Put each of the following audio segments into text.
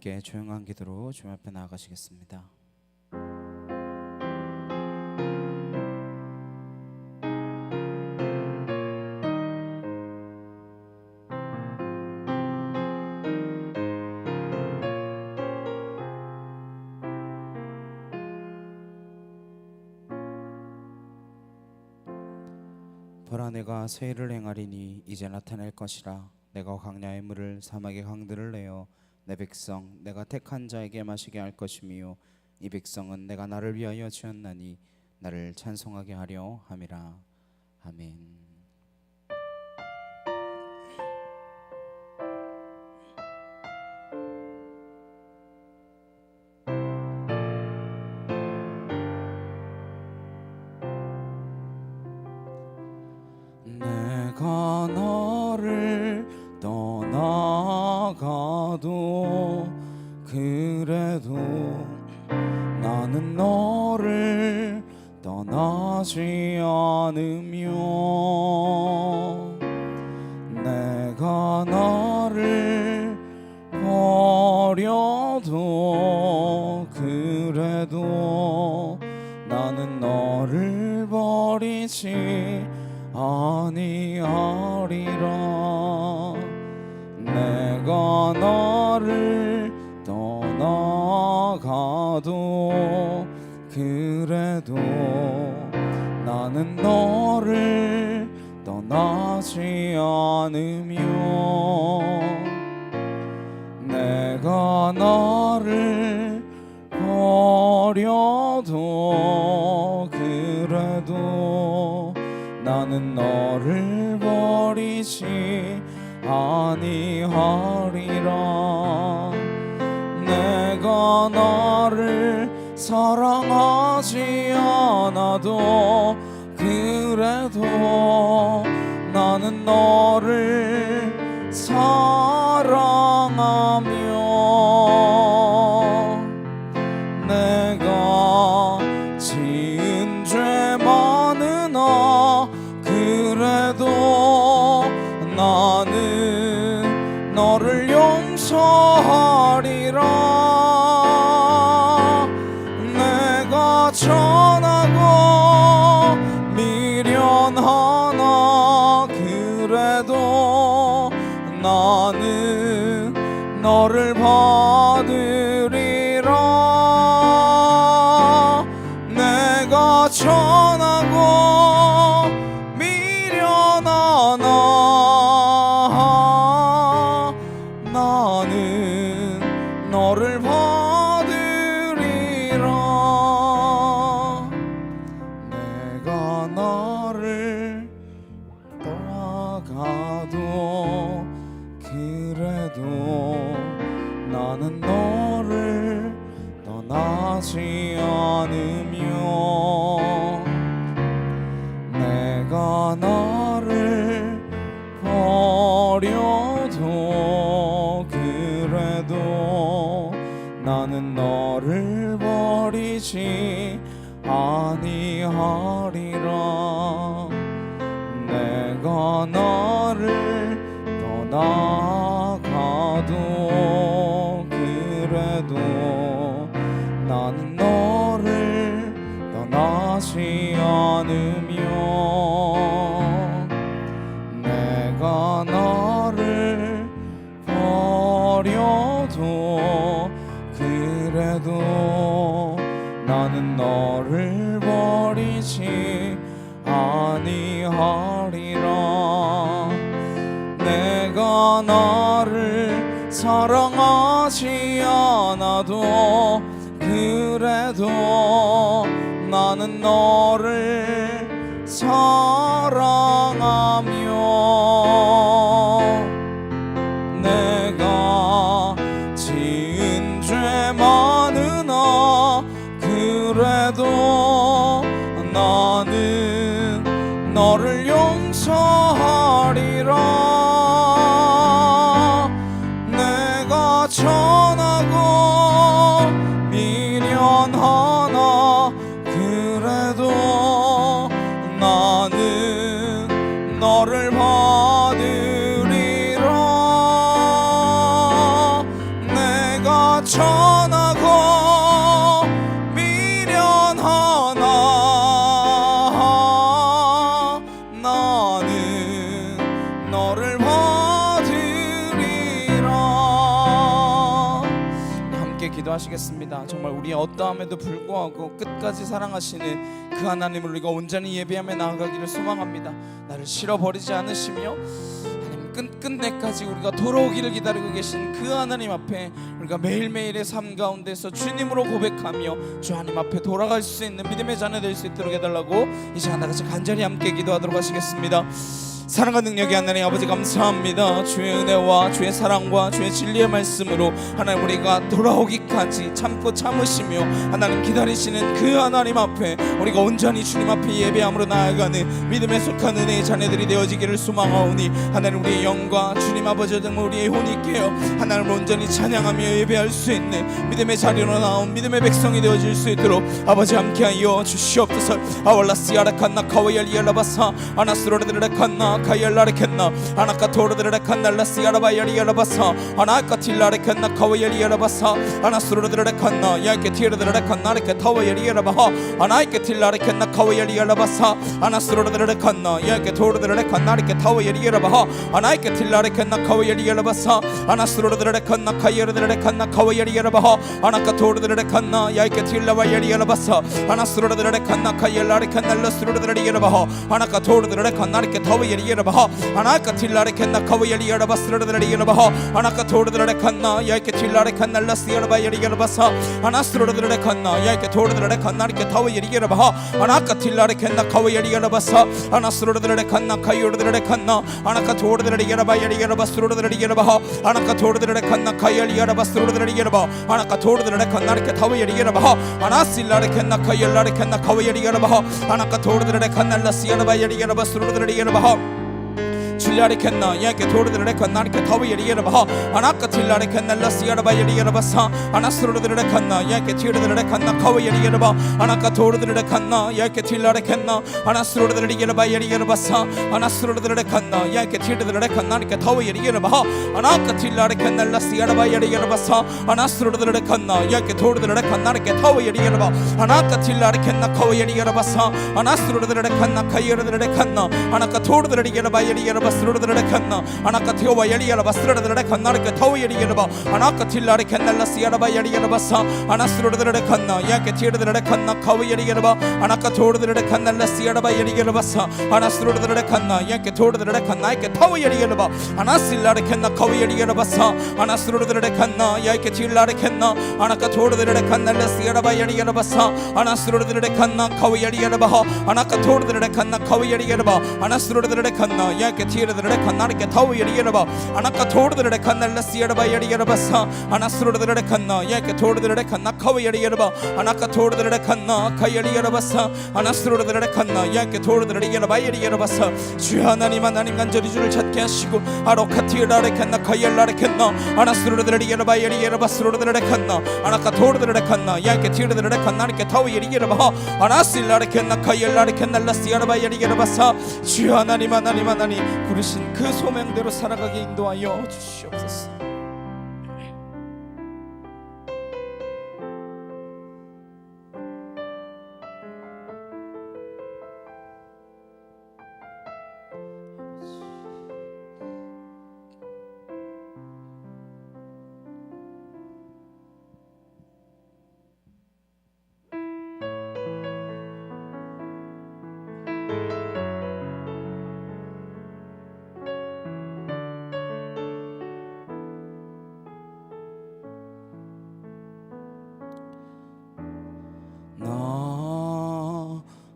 함께 조용한 기도로 주님 앞에 나아가시겠습니다. 보라, 내가 새 일을 행하리니 이제 나타낼 것이라. 내가 광야의 물을 사막의 강들을 내어 내 백성 내가 택한 자에게 마시게 할 것이며 이 백성은 내가 나를 위하여 지었나니 나를 찬송하게 하려 함이라. 아멘. 내가 너를 떠나가도 그래도 나는 너를 떠나지 않으며 내가 너를 버려도 그래도 나는 너를 버리지 아니하리라. 내가 너를 떠나가도 그래도 나는 너를 떠나지 않으며 내가 너를 버려도 그래도 나는 너를 버리지 아니하리라. 내가 너를 사랑하지 않아도 그래도 나는 너를 사랑하며 내가 지은 죄 많으나 그래도 나는 너를 용서하리라. 내가 천하고 미련하나 그래도 나는 너를 받으리라. 내가 천하고 미련하나 나는 너를 받으리라. 내가 너를 떠나가도 그래도 나는 너를 떠나지 않으며 내가 너를 버려도 그래도 나는 너를 버리지 아니하리라. 내가 너를 떠나가도 그래도 나는 너를 떠나지 않으며 내가 너를 버려도 그래도 나는 너를 버리지 아니하리라. 내가 너를 사랑하지 않아도 그래도 나는 너를 사랑하며 내가 지은 죄 많으나 그래도 나는 너를 용서하리라. 내가 천하고 미련하나 그래도 나는 너를 받으리라. 내가 기도하시겠습니다. 정말 우리의 어떠함에도 불구하고 끝까지 사랑하시는 그 하나님을 우리가 온전히 예배하며 나아가기를 소망합니다. 나를 실어버리지 않으시며 끝내까지 우리가 돌아오기를 기다리고 계신 그 하나님 앞에 우리가 매일매일의 삶 가운데서 주님으로 고백하며 주 하나님 앞에 돌아갈 수 있는 믿음의 자녀 될 수 있도록 해달라고 이제 하나같이 간절히 함께 기도하도록 하시겠습니다. 사랑과 능력의 하나님 아버지 감사합니다. 주의 은혜와 주의 사랑과 주의 진리의 말씀으로 하나님 우리가 돌아오기까지 참고 참으시며 하나님 기다리시는 그 하나님 앞에 우리가 온전히 주님 앞에 예배함으로 나아가는 믿음에 속한 은혜의 자녀들이 되어지기를 소망하오니 하나님 우리의 영과 주님 아버지 등 우리의 혼이 깨어 하나님을 온전히 찬양하며 예배할 수 있는 믿음의 자리로 나온 믿음의 백성이 되어질 수 있도록 아버지 함께하여 주시옵소서. 아월라시아라칸나 카와열리알라바사 아나스로르드레칸나 카이알라레켄나 아나카 토르드레칸날라시아라바야리알라바사 아나카 틸라레켄나 카와열리알라바사 아나스로르드레칸나 야이케 티르드레칸나레케 타와열리알라바하 아나이케 틸라레켄나 카와열리알라바사 아나스로르드레칸나 야이케 토르드레칸나레케 타와열리알라바하 아나이케 틸라레켄나 카와열리알라바사 아나스로르드레칸나 카이르드레칸나 카와열리알라바하 아나카 토르드레칸나 야이케 틸라바열리알라바사 아나스로르드레칸나 카이알라레칸날라스로르드레리알라바하 아나카 토르드레칸나레케 타와열리알라바하 아나카 틸라레칸나 카와열리알라바스로르드레리알라바하 아나카 토르드레칸나 야이케 틸라레칸날라스야라바열리알라바사 아나스로르드레칸나 야이케 토르드레칸나레케 타와열리알라바하 아나카 틸라레칸나 카와열리알라바사 아나스로르드레칸나 카이르드레칸나 아나카 토르드레리알라바열리알라바스로르드레리알라바하 아나카 토르드레칸나 카이알리알라바스로르드레리알라바하 아나카 토르드레칸나레케 타와열리알라바하 아나실라레칸나 카이알라레칸나 카와열리알라바하 아나카 토르드레칸날라시야라바열리알라바스로르드레리알라바하 줄라레켄나 야케 토르드레칸나레케 타와열리알라바하 아나카 틸라레칸날라시야라바열리알라바사 아나스로르드레칸나 야케 티르드레칸나 카와열리알라바 아나카 토르드레칸나 야케 틸라레칸나 아나스로르드레리알라바열리알라바사 아나스로르드레칸나 야케 티르드레칸나레케 타와열리알라바하 아나카 틸라레칸날라시야라바열리알라바사 아나스로르드레칸나 야케 토르드레칸나레케 타와열리알라바 아나카 틸라레칸나 카와열리알라바사 아나스로르드레칸나 카이르드레칸나 아나카 토르드레리알라바열리알라바 스로르드레칸나 아나카 테오바열리알라바스로르드레칸나레케 타와열리알라바 아나카 틸라레칸날라시야라바열리알라바사 아나스로르드레칸나 야케 티르드레칸나 카와열리알라바 아나카 토르드레칸날라시야라바열리알라바사 아나스로르드레칸나 야케 토르드레칸나이케 타와열리알라바 아나실라레칸나 카와열리알라바사 아나스로르드레칸나 야케 틸라레칸나 아나카 토르드레칸날라시야라바열리알라바사 아나스로르드레칸나 카와열리알라바 아나카 토르드레칸나 카와열리알라바 아나스로르드레칸나 야케 티르드레칸나레케 타와열리알라바 아나카 토르드레칸날라시야라바열리알라바사 아나스로르드레칸나 야케 토르드레칸나 카와열리알라바 아나카 토르드레칸나 카열리알라바사 아나스로르드레칸나 야케 토르드레리알라바열리알라바사 주 하나님 하나님 간절히 주를 찾게 하시고 아로카티라레칸나 카열라레칸나 아나스로르드레리알라바열리알라바스로르드레칸나 아나카 토르드레칸나 야케 티르드레칸나레케 타와열리알라바 아나실라레칸나 카열라레칸날라시야라바열리알라바사 주 하나님 하나님 하나님 부르신 그 소명대로 살아가게 인도하여 주시옵소서.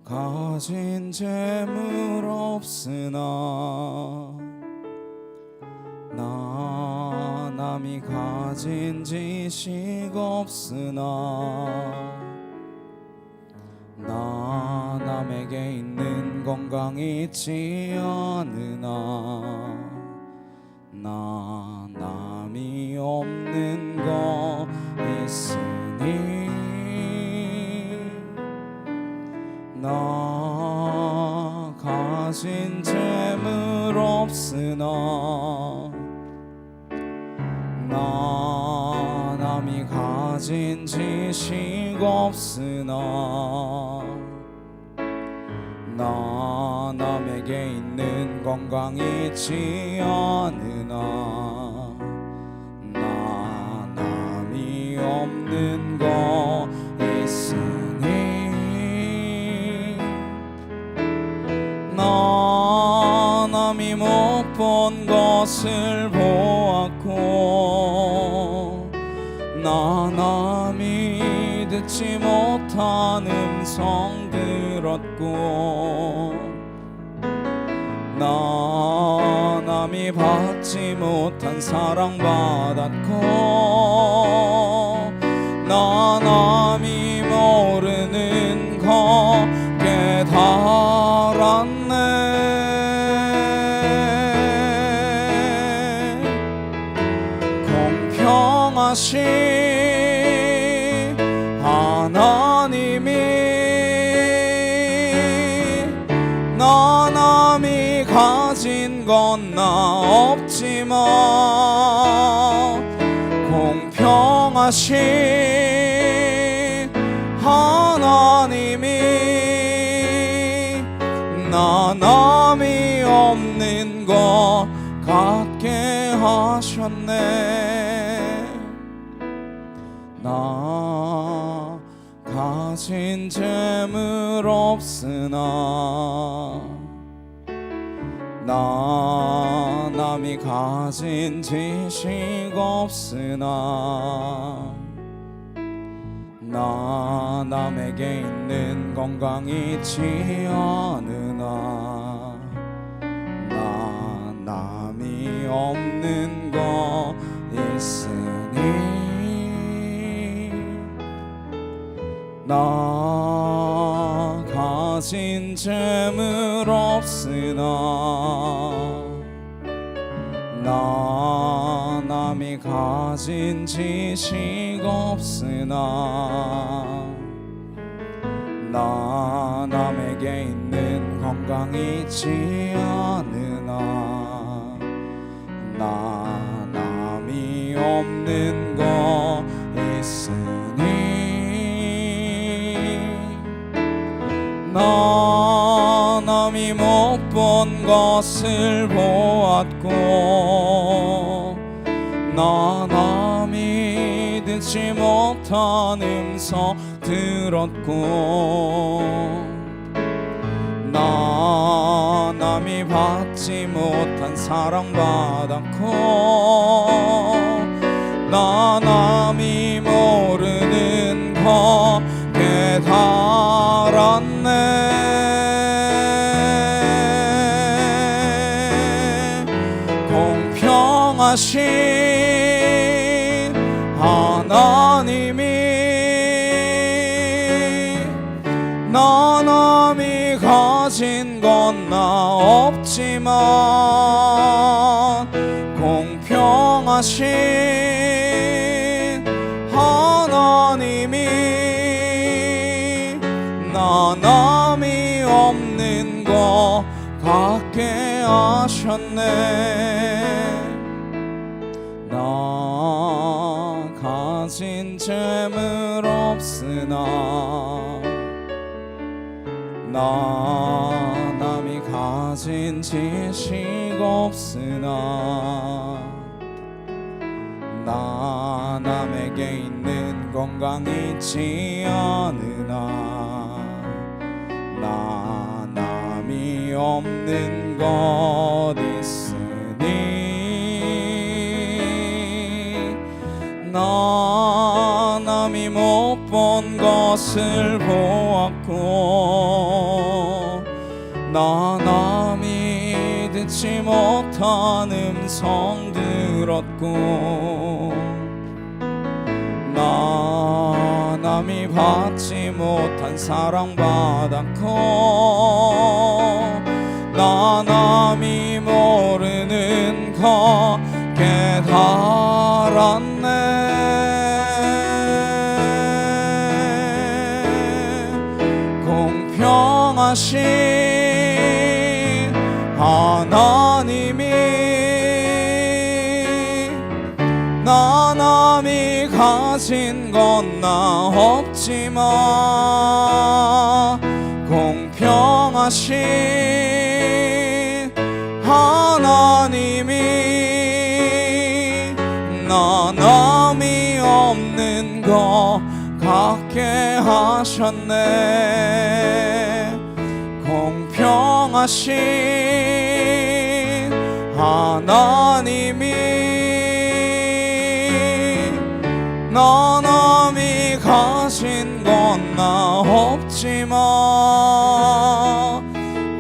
가진 재물 없으나 나 남이 가진 지식 없으나 나 남에게 있는 건강 있지 않으나 나 남이 없는 거 있으니 나 가진 재물 없으나 나 남이 가진 지식 없으나 나 남에게 있는 건강 있지 않으나 나 남이 없는 없는 거 있으니 나 남이 못 본 것을 보았고 나 남이 듣지 못한 음성 들었고 나 남이 받지 못한 사랑 받았고 나 남이 모르는 거 깨달았네. 공평하신 하나님이 나 남이 가진 건 나 없지만 공평하신 하나님이 나 남이 없는 것 같게 하셨네. 나 가진 재물 없으나 나 남이 가진 지식 없으나 나 남에게 있는 건강 있지 않으나 나 남이 없는 거 있으니 나 가진 재물 없으나 나 남이 가진 지식 없으나 나 남에게 있는 건강 있지 않으나 나 남이 없는 거 있으니 나 남이 못 본 것을 보았고 나 남이 듣지 못한 음성 들었고 나 남이 받지 못한 사랑 받았고 나 남이 모르는 거 깨달았네. 공평하신 하나님이 나 남이 가진 건 나 없지만 공평하신 하나님이 나 남이 없는 거 같게 하셨네. 나 가진 재물 없으나 나 남이 가진 지식 없으나 나 남에게 있는 건강 있지 않으나 나 남이 없는 것 있으니 나 남이 못 본 것을 보았고 나 남이 듣지 못한 음성 들었고 나 남이 받지 못한 사랑 받았고 나 남이 모르는 거 깨달았네. 공평하신 하나님이 나 남이 가진 건 나 없지만 공평하신 하나님이 나 남이 없는 것 같게 하셨네. 공평하신 하나님이 나 남이 가진 건 나 없지만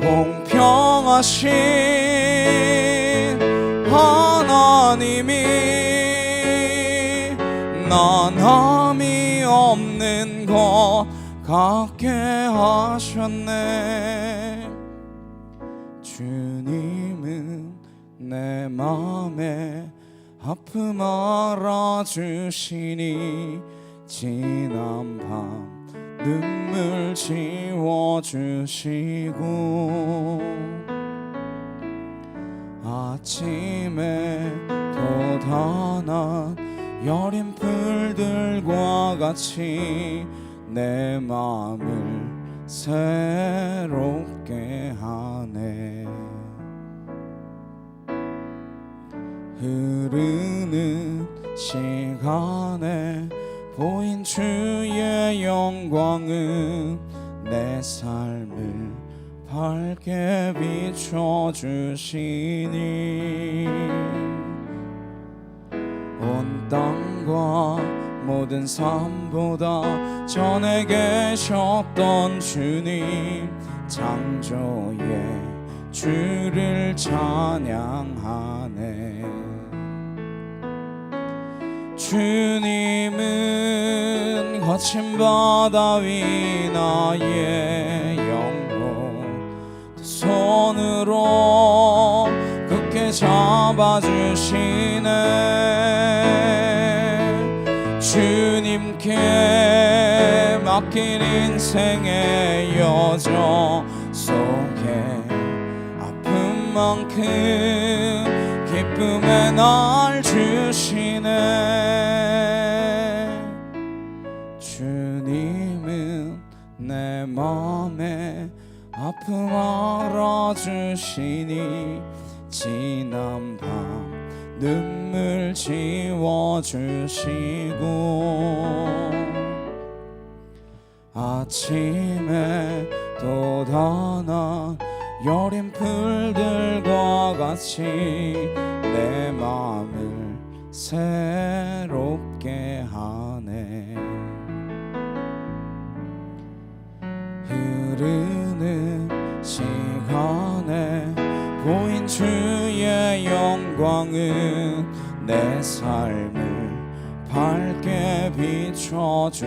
공평하신 하나님이 나 남이 없는 것 같게 하셨네. 주님은 내 맘에 아픔 알아주시니 지난 밤 눈물 지워주시고 아침에 돋아난 여린 풀들과 같이 내 마음을 새롭게 하네. 흐르는 시간에 보인 주의 영광은 내 삶을 밝게 비춰주시니 온 땅과 모든 삶보다 전에 계셨던 주님 창조의 주를 찬양하네. 주님은 거친 바다 위 나의 영혼 두 손으로 굳게 잡아주시네. 주님께 맡긴 인생의 여정 속에 아픔만큼 기쁨의 날 주시네. 주님은 내 맘에 아픔 알아주시니 지난 밤 눈물 지워주시고 아침에 돋아난 여린 풀들과 같이 내 마음을 새롭게 하네. 흐르는 시간에 보인 주의 영광은 내 삶을 밝게 비춰주시니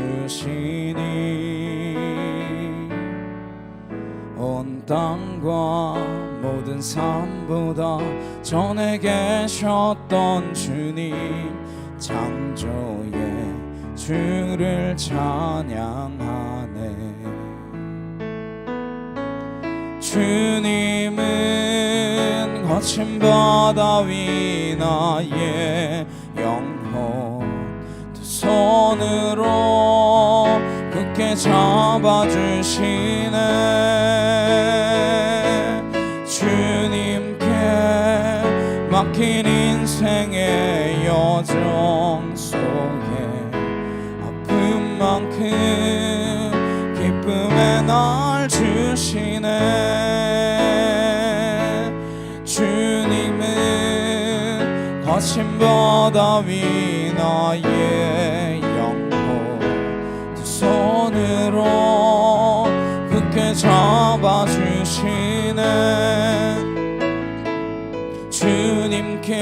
온 땅과 모든 삶보다 전에 계셨던 주님 창조의 주를 찬양하네. 주님은 거친 바다 위 나의 영혼 두 손으로 굳게 잡아주시네. 주님께 맡긴 인생의 여정 속에 아픔만큼 기쁨의 날 주시네. 주님은 거친 바다 위 나의 영혼 두 손으로 굳게 잡아주시네. 주님께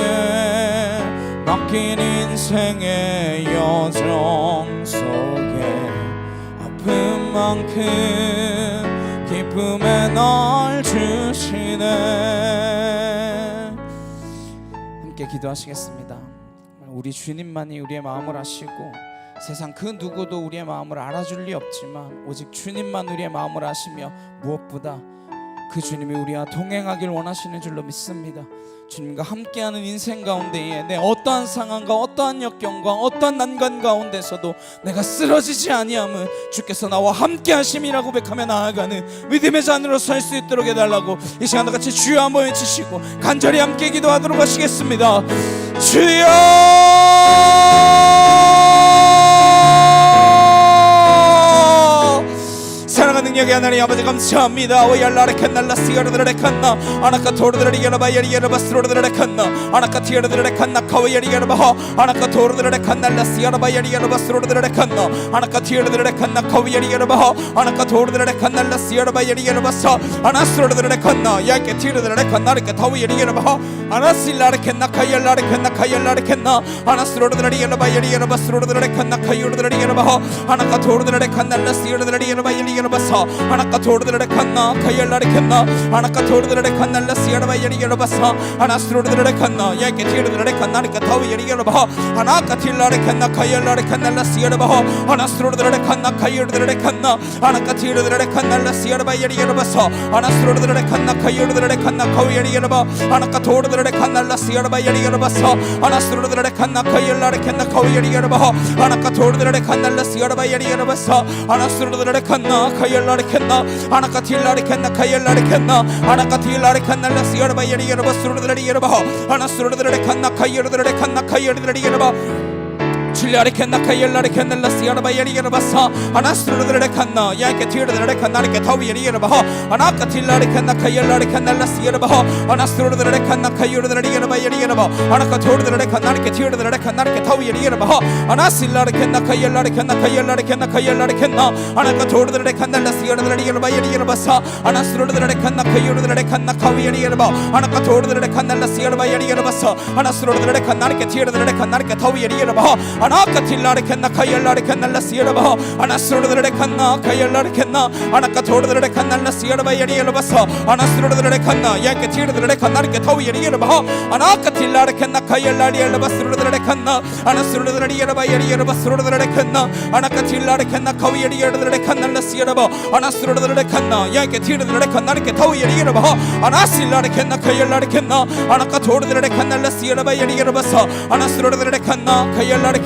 맡긴 인생의 여정 속에 아픔만큼 기쁨의 날 주시네. 함께 기도하시겠습니다. 우리 주님만이 우리의 마음을 아시고 세상 그 누구도 우리의 마음을 알아줄 리 없지만 오직 주님만 우리의 마음을 아시며 무엇보다 그 주님이 우리와 동행하길 원하시는 줄로 믿습니다. 주님과 함께하는 인생 가운데에 내 어떠한 상황과 어떠한 역경과 어떠한 난관 가운데서도 내가 쓰러지지 아니함은 주께서 나와 함께하심이라고 고백하며 나아가는 믿음의 잔으로 설 수 있도록 해달라고 이 시간 같이 주여 한번 외치시고 간절히 함께 기도하도록 하시겠습니다. 주여 능력의 하나님 아버지 감사합니다. 오얄라레칸날라 시가르드레칸나 아나카 토르드레리게라바 예리게라바 스로드레칸나 아나카 티르드레칸나 카위예리게라바 아나카 토르드레칸날라 시가라바 예리게라바 스로드레칸나 아나카 티르드레칸나 카위예리게라바 아나카 토르드레칸날라 시가라바 예리게라바 사 아나스로드레칸나 야케 티르드레칸나 이렇게 타위예리게라바 아나실라레칸나 카이엘라레칸나 카이엘라레칸나 아나스로드레리게라바 예리게라바 스로드레칸나 카이오르드레리게라바 아나카 토르드레칸날라 시가르드레리게라바 예리게라바 사 아나카 토르드레칸나 카이엘라레칸나 아나카 토르드레칸날라 시가라바 예리게라바 사 아나스로드레칸나 야케 티르드레칸나 이렇게 타위예리게라바 아나카 틸라레칸나 카이엘라레칸날라 시가라바 아나스로드레칸나 카이오르드레칸나 아나카 티르드레칸날라 시가라바 예리게라바 사 아나스로드레칸나 카이오르드레칸나 카위예리게라바 아나카 토르드레칸날라 시가라바 예리게라바 사 아나스로드레칸나 카이엘라레칸나 카위예리게라바 아나카 토르드레칸날라 시가라바 예리게라바 사 아나스로드레칸나 카이엘라레칸나 아나카 틸라레칸나 카이엘라레칸나 아나카 틸라레칸날라 시가라바 예리게라바 스로드레리게라바 아나스로드레칸나 카이오르드레칸나 카이오르드레리게라바 칠라레칸나 카이엘라레칸날라 시가라바 예리게라바 사 아나스로드레칸나 야케 티르드레칸나 이렇게 타위예리게라바 아나카 틸라레칸나 카이엘라레칸날라 시가라바 아나스로드레칸나 카이오르드레리게라바 예리게라바 아나카 토르드레칸나 이렇게 티르드레칸나 이렇게 타위예리게라바 아나실라레칸나 카이엘라레칸나 카이엘라레칸나 카이엘라레칸나 아나카 토르드레칸날라 시가르드레리게라바 예리게라바 사 아나스로드레칸나 카이오르드레칸나 카위예리게라바 아나카 토르드레칸날라 시가라바 예리게라바 사 아나스로드레칸나 이렇게 티르드레칸나 이렇게 타위예리게라바 아나카 틸라레칸나 카이엘라레칸날라 시가라바 아나스로드레칸나 카이엘라레칸나 아나카 토르드레칸날라 시가라바 예리게라바 사 아나스로드레칸나 야케 티르드레칸나 이렇게 타위예리게라바 아나카 틸라레칸나 카이엘라리엘라바 스로드레칸나 아나스로드레리게라바 예리게라바 스로드레칸나 아나카 틸라레칸나 카위예리게라레칸날라 시가라바 아나스로드레칸나 야케 티르드레칸나 이렇게 타위예리게라바 아나실라레칸나 카이엘라레칸나 아나카 토르드레칸날라 시가라바 예리게라바 사 아나스로드레칸나 카이엘라레칸나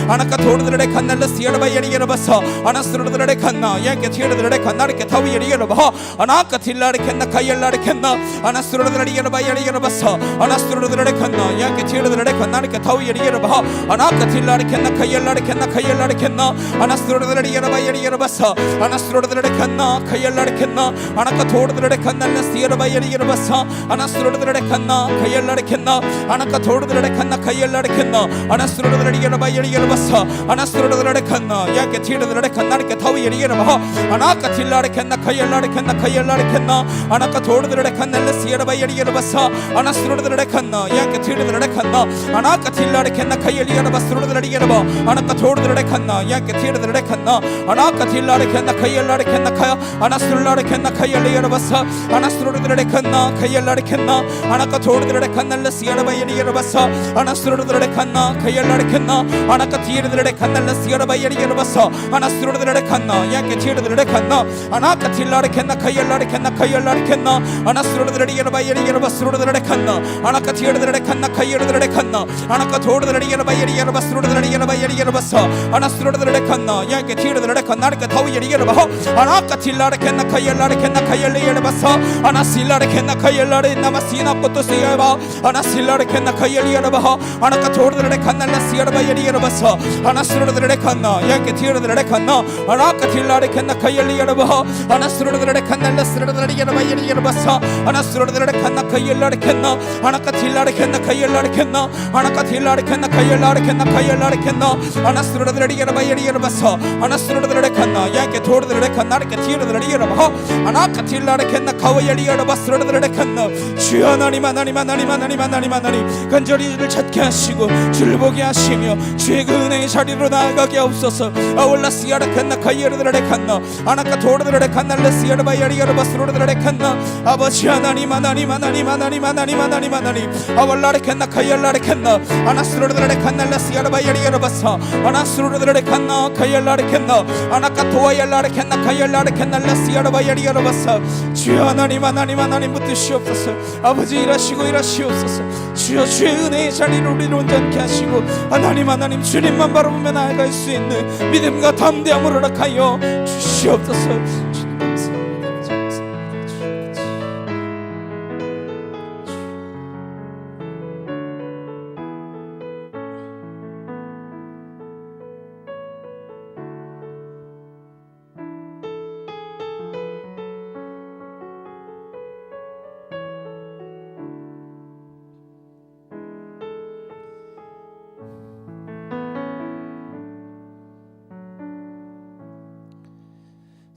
아나카 토르드레칸날라 시가라바 예리게라바 사 아나스로드레칸나 야케 티르드레칸나 이렇게 타위예리게라바 아나카 틸라레칸나 카이엘라레칸나 아나스로드레리게라바 예리게라바 사 아나스로드레칸나 야케 티르드레칸나 이렇게 타위예리게라바 아나카 틸라레칸나 카이엘라레칸나 카이엘라레칸나 아나스로드레리게라바 예리게라바 사 아나스로드레칸나 카이엘라레칸나 아나카 토르드레칸날라 시가라바 예리게라바 사 아나스로드레칸나 카이엘라레칸나 아나카 토르드레칸나 카이엘라레칸나 아나스로드레리게라바 예리게라바 사 아나스로드레칸나 야케 티르드레칸나 이렇게 타위예리게라바 아나카 틸라레칸나 카이엘라레칸나 카이엘라레칸나 아나카 토르드레칸날라 시가라바 예리게라바 사 아나스로드레칸나 야케 티르드레칸나 아나카 틸라레칸나 카이엘리게라바 스로드레리게라바 아나카 토르드레칸나 야케 티르드레칸나 아나카 틸라레칸나 카이엘라레칸나 카야 아나스로드레칸나 카이엘리게라바 사 아나스로드레칸나 카이엘라레칸나 아나카 토르드레칸날라 시가라바 예리게라바 사 아나스로드레칸나 카이엘라레칸나 아나카 티르드레칸날라 시가라바 예리게라바 사 아나스로드레칸나 야케 티르드레칸나 아나카 틸라레칸나 카이엘라레칸나 카이엘라레칸나 아나스로드레리게라바 예리게라바 스로드레칸나 아나카 티르드레칸나 카이엘라레칸나 아나카 토르드레리게라바 예리게라바 스로드레리게라바 예리게라바 사 아나스로드레칸나 야케 티르드레칸나 이렇게 타위예리게라바 아나카 틸라레칸나 카이엘라레칸나 카이엘리게라바 사 아나실라레칸나 카이엘라레나마 시나코토 시야바 아나실라레칸나 카이엘리게라바 아나카 토르드레칸날라 시가라바 예리게라바 사 아나스로드레칸나 야케 티르드레칸나 아나카 틸라레칸나 카이엘리게라바 아나스로드레칸날라 스로드레리게라바 예리게라바 사 아나스로드레칸나 카이엘라레칸나 아나카 틸라레칸나 카이엘라레칸나 아나카 틸라레칸나 카이엘라레칸나 카이엘라레칸나 아나스로드레리게라바 예리게라바 사 아나스로드레칸나 야케 토르드레칸나 이렇게 티르드레리게라바 아나카 틸라레칸나 카위예리게라바 스로드레칸나 주여 하나님 하나님 하나님 하나님 하나님 하나님 간절히 주를 찾게 하시고 주를 보게 하시며 주의 그 은혜의 자리로 나아가게 하옵소서. 아울라시아라칸나 카이엘라레칸나 아나카 토르드레칸날라 시아라바 예리게라바 스로드레칸나 아버지 하나님 하나님 하나님 하나님 하나님 하나님 하나님 아왈라레칸나 카이엘라레칸나 아나스로드레칸날라 시아라바 예리게라바 사 아나스로드레칸나 카이엘라레칸나 아나카 토아엘라레칸나 카이엘라레칸날라 시아라바 예리게라바 사 주여 하나님 하나님 하나님 붙드시옵소서. 아버지 일하시고 일하시옵소서. 주여 주의 은혜의 자리를 우리를 온전케 하시고 하나님 하나님 주님만 바라보며 나아갈 수 있는 믿음과 담대함을 허락하여 주시옵소서.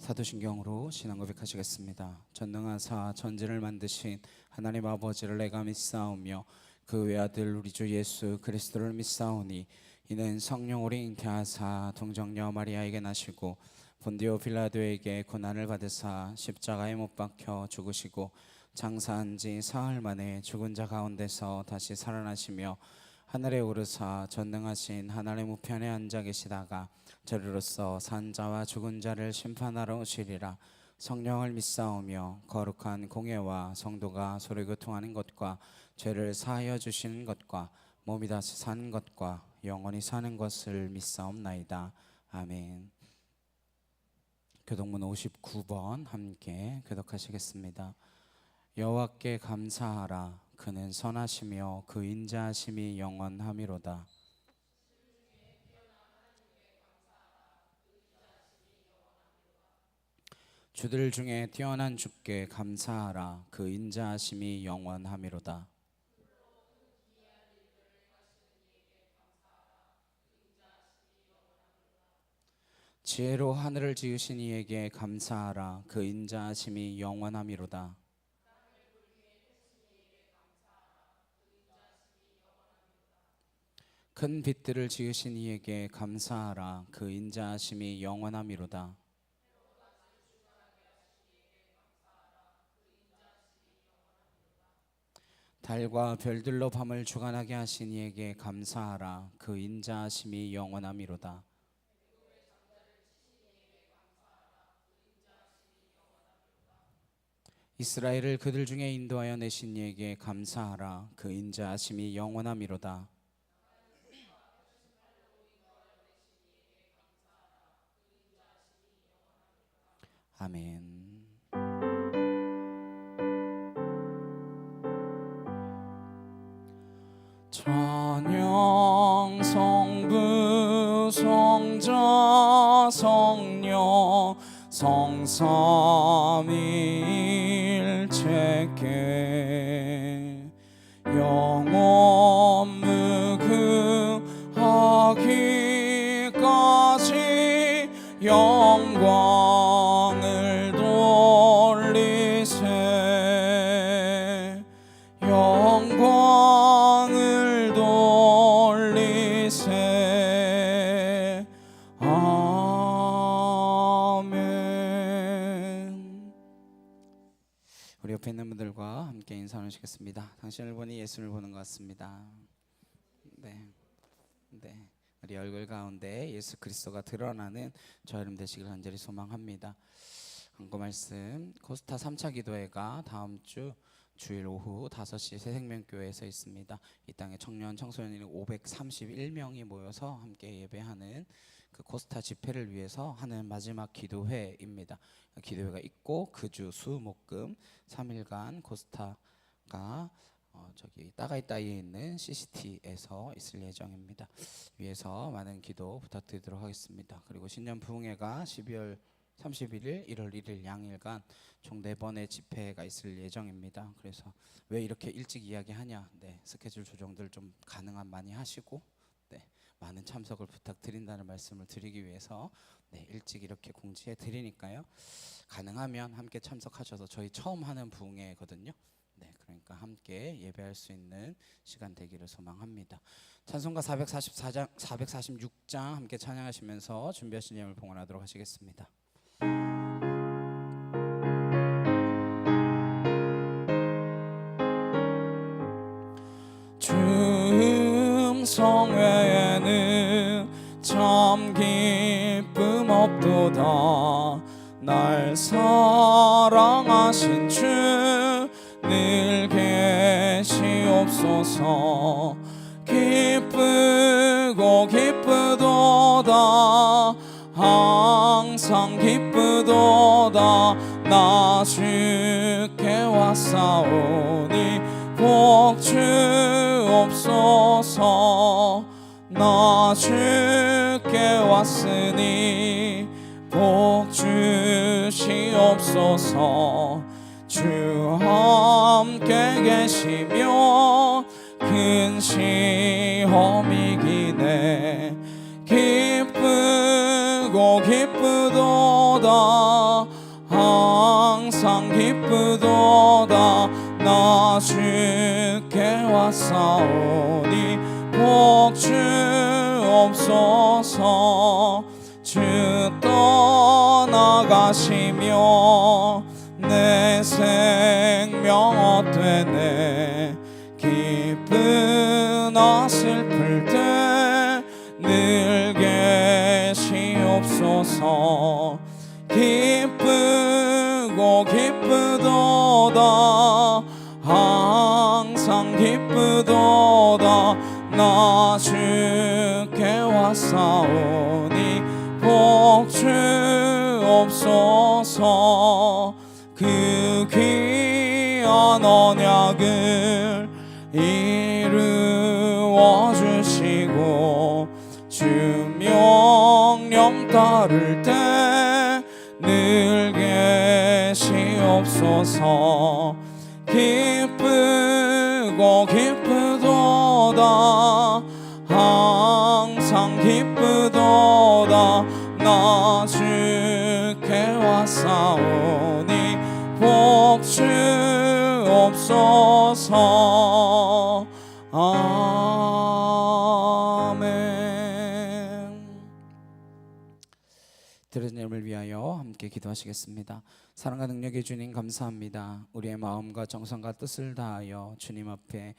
사도신경으로 신앙 고백하시겠습니다. 전능하사 천지를 만드신 하나님 아버지를 내가 믿사오며 그 외아들 우리 주 예수 그리스도를 믿사오니 이는 성령으로 잉태하사 동정녀 마리아에게 나시고 본디오 빌라도에게 고난을 받으사 십자가에 못 박혀 죽으시고 장사한 지 사흘 만에 죽은 자 가운데서 다시 살아나시며 하늘에 오르사 전능하신 하나님 우편에 앉아 계시다가 저리로서 산자와 죽은 자를 심판하러 오시리라. 성령을 믿사오며 거룩한 공예와 성도가 서로 교통하는 것과 죄를 사하여 주시는 것과 몸이 다시 사는 것과 영원히 사는 것을 믿사옵나이다. 아멘. 교독문 59번 함께 교독하시겠습니다. 여호와께 감사하라. 그는 선하시며 그 인자하심이 영원하미로다. 주들 중에 뛰어난 주께 감사하라. 그 인자하심이 영원하미로다. 지혜로 하늘을 지으신 이에게 감사하라. 그 인자하심이 영원하미로다. 큰 빛들을 지으신 이에게 감사하라. 그 인자하심이 영원하미로다. 달과 별들로 밤을 주관하게 하신 이에게 감사하라. 그 인자하심이 영원하미로다. 이스라엘을 그들 중에 인도하여 내신 이에게 감사하라. 그 인자하심이 영원하미로다. 아멘. 찬양 성부 성자 성령 성삼일체께 영원 무궁하기까지 영광을 돌리세. 영광을 돌리세. 아멘. 우리 옆에 있는 분들과 함께 인사 나누시겠습니다. 당신을 보니 예수를 보는 것 같습니다. 네. 우리 얼굴 가운데 예수 그리스도가 드러나는 저 여러분 되시길 간절히 소망합니다. 광고 말씀, 코스타 3차 기도회가 다음 주 주일 오후 5시 새생명교회에서 있습니다. 이 땅에 청년 청소년이 531명이 모여서 함께 예배하는 그 코스타 집회를 위해서 하는 마지막 기도회입니다. 기도회가 있고 그 주 수목금 3일간 코스타가 저기 따가이따이에 있는 CCT에서 있을 예정입니다. 위에서 많은 기도 부탁드리도록 하겠습니다. 그리고 신년 부흥회가 12월 31일, 1월 1일 양일간 총 4번의 집회가 있을 예정입니다. 그래서 왜 이렇게 일찍 이야기하냐? 스케줄 조정들 좀 가능한 많이 하시고 많은 참석을 부탁드린다는 말씀을 드리기 위해서 일찍 이렇게 공지해 드리니까요. 가능하면 함께 참석하셔서 저희 처음 하는 부흥회거든요. 그러니까 함께 예배할 수 있는 시간 되기를 소망합니다. 찬송가 444장, 446장 함께 찬양하시면서 준비하신 예물 봉헌하도록 하시겠습니다. 주 음성 외에는 참 기쁨 없도다. 날 사랑하신 주 늘 계시옵소서. 기쁘고 기쁘도다. 항상 기쁘도다. 나 주께 왔사오니 복 주옵소서. 나 주께 왔으니 복 주시옵소서. 주 함께 계시며 큰 시험이 기네. 기쁘고 기쁘도다. 나 주께 왔사오니 복 주옵소서. 주 떠나가시며 내 생명 헛되네. 기쁘나 슬플 때 늘 계시옵소서. 기쁘고 기쁘도다 항상 기쁘도다. 나 주께 왔사오니 복 주옵소서. 그 귀한 언약을 이루어 주시고 주 명령 따를 때 늘 계시옵소서. 기쁘고 기쁘도다 항상 기쁘도다. 나 주께 왔사오니 복 주옵소서. 아멘. 들으신 여러분을 위하여 함께 기도하시겠습니다. 사랑과 능력의 주님 감사합니다. 우리의 마음과 정성과 뜻을 다하여 주님 앞에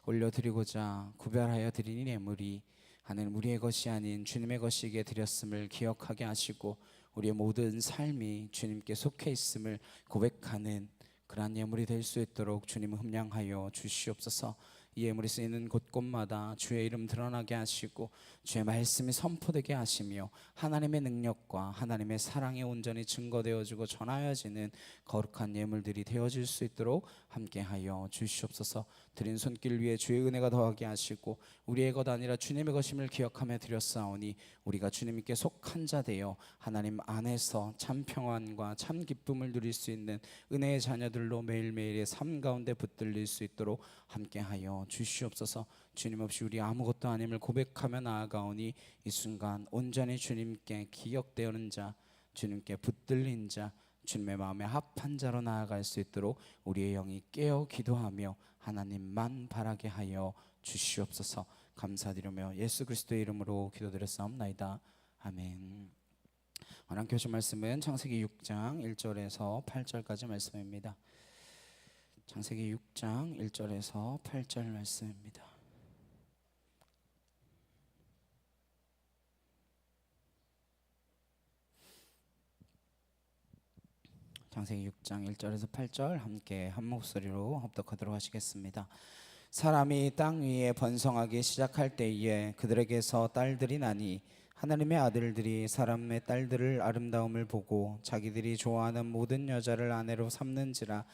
올려드리고자 구별하여 드린 이 예물이 하나님 우리의 것이 아닌 주님의 것이기에 드렸음을 기억하게 하시고 우리의 모든 삶이 주님께 속해 있음을 고백하는 그러한 예물이 될 수 있도록 주님 흠량하여 주시옵소서. 이 예물이 쓰이는 곳곳마다 주의 이름 드러나게 하시고 주의 말씀이 선포되게 하시며 하나님의 능력과 하나님의 사랑이 온전히 증거되어지고 전하여지는 거룩한 예물들이 되어질 수 있도록 함께하여 주시옵소서. 드린 손길 위에 주의 은혜가 더하게 하시고 우리의 것 아니라 주님의 것임을 기억하며 드렸사오니 우리가 주님께 속한 자 되어 하나님 안에서 참 평안과 참 기쁨을 누릴 수 있는 은혜의 자녀들로 매일매일의 삶 가운데 붙들릴 수 있도록 함께하여 주시옵소서. 주님 없이 우리 아무것도 아님을 고백하며 나아가오니 이 순간 온전히 주님께 기억되는 자, 주님께 붙들린 자, 주님의 마음에 합한 자로 나아갈 수 있도록 우리의 영이 깨어 기도하며 하나님만 바라게 하여 주시옵소서. 감사드리며 예수 그리스도의 이름으로 기도드렸사옵나이다. 아멘. 오늘 교주 말씀은 창세기 6장 1절에서 8절까지 말씀입니다. 창세기 6장 1절에서 8절 말씀입니다. 창세기 6장 1절에서 8절 함께 한 목소리로 합독하도록 하시겠습니다. 사람이 땅 위에 번성하기 시작할 때에 그들에게서 딸들이 나니 하나님의 아들들이 사람의 딸들을 아름다움을 보고 자기들이 좋아하는 모든 여자를 아내로 삼는지라.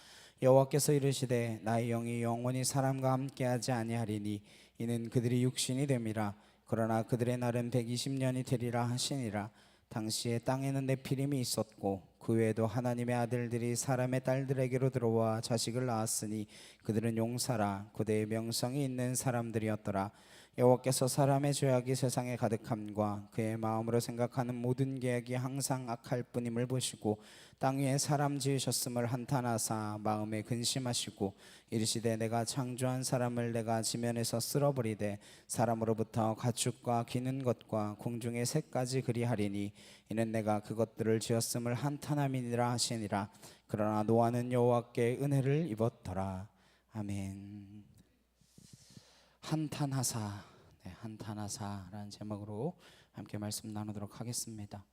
여호와께서 이르시되 나의 영이 영원히 사람과 함께하지 아니하리니 이는 그들이 육신이 됨이라. 그러나 그들의 날은 120년이 되리라 하시니라. 당시에 땅에는 네피림이 있었고 그 외에도 하나님의 아들들이 사람의 딸들에게로 들어와 자식을 낳았으니 그들은 용사라 고대의 명성이 있는 사람들이었더라. 여호와께서 사람의 죄악이 세상에 가득함과 그의 마음으로 생각하는 모든 계획이 항상 악할 뿐임을 보시고 땅 위에 사람 지으셨음을 한탄하사 마음에 근심하시고 이르시되 내가 창조한 사람을 내가 지면에서 쓸어버리되 사람으로부터 가축과 기는 것과 공중의 새까지 그리하리니 이는 내가 그것들을 지었음을 한탄함이니라 하시니라. 그러나 노아는 여호와께 은혜를 입었더라. 아멘. 한탄하사, 한탄하사라는 제목으로 함께 말씀 나누도록 하겠습니다.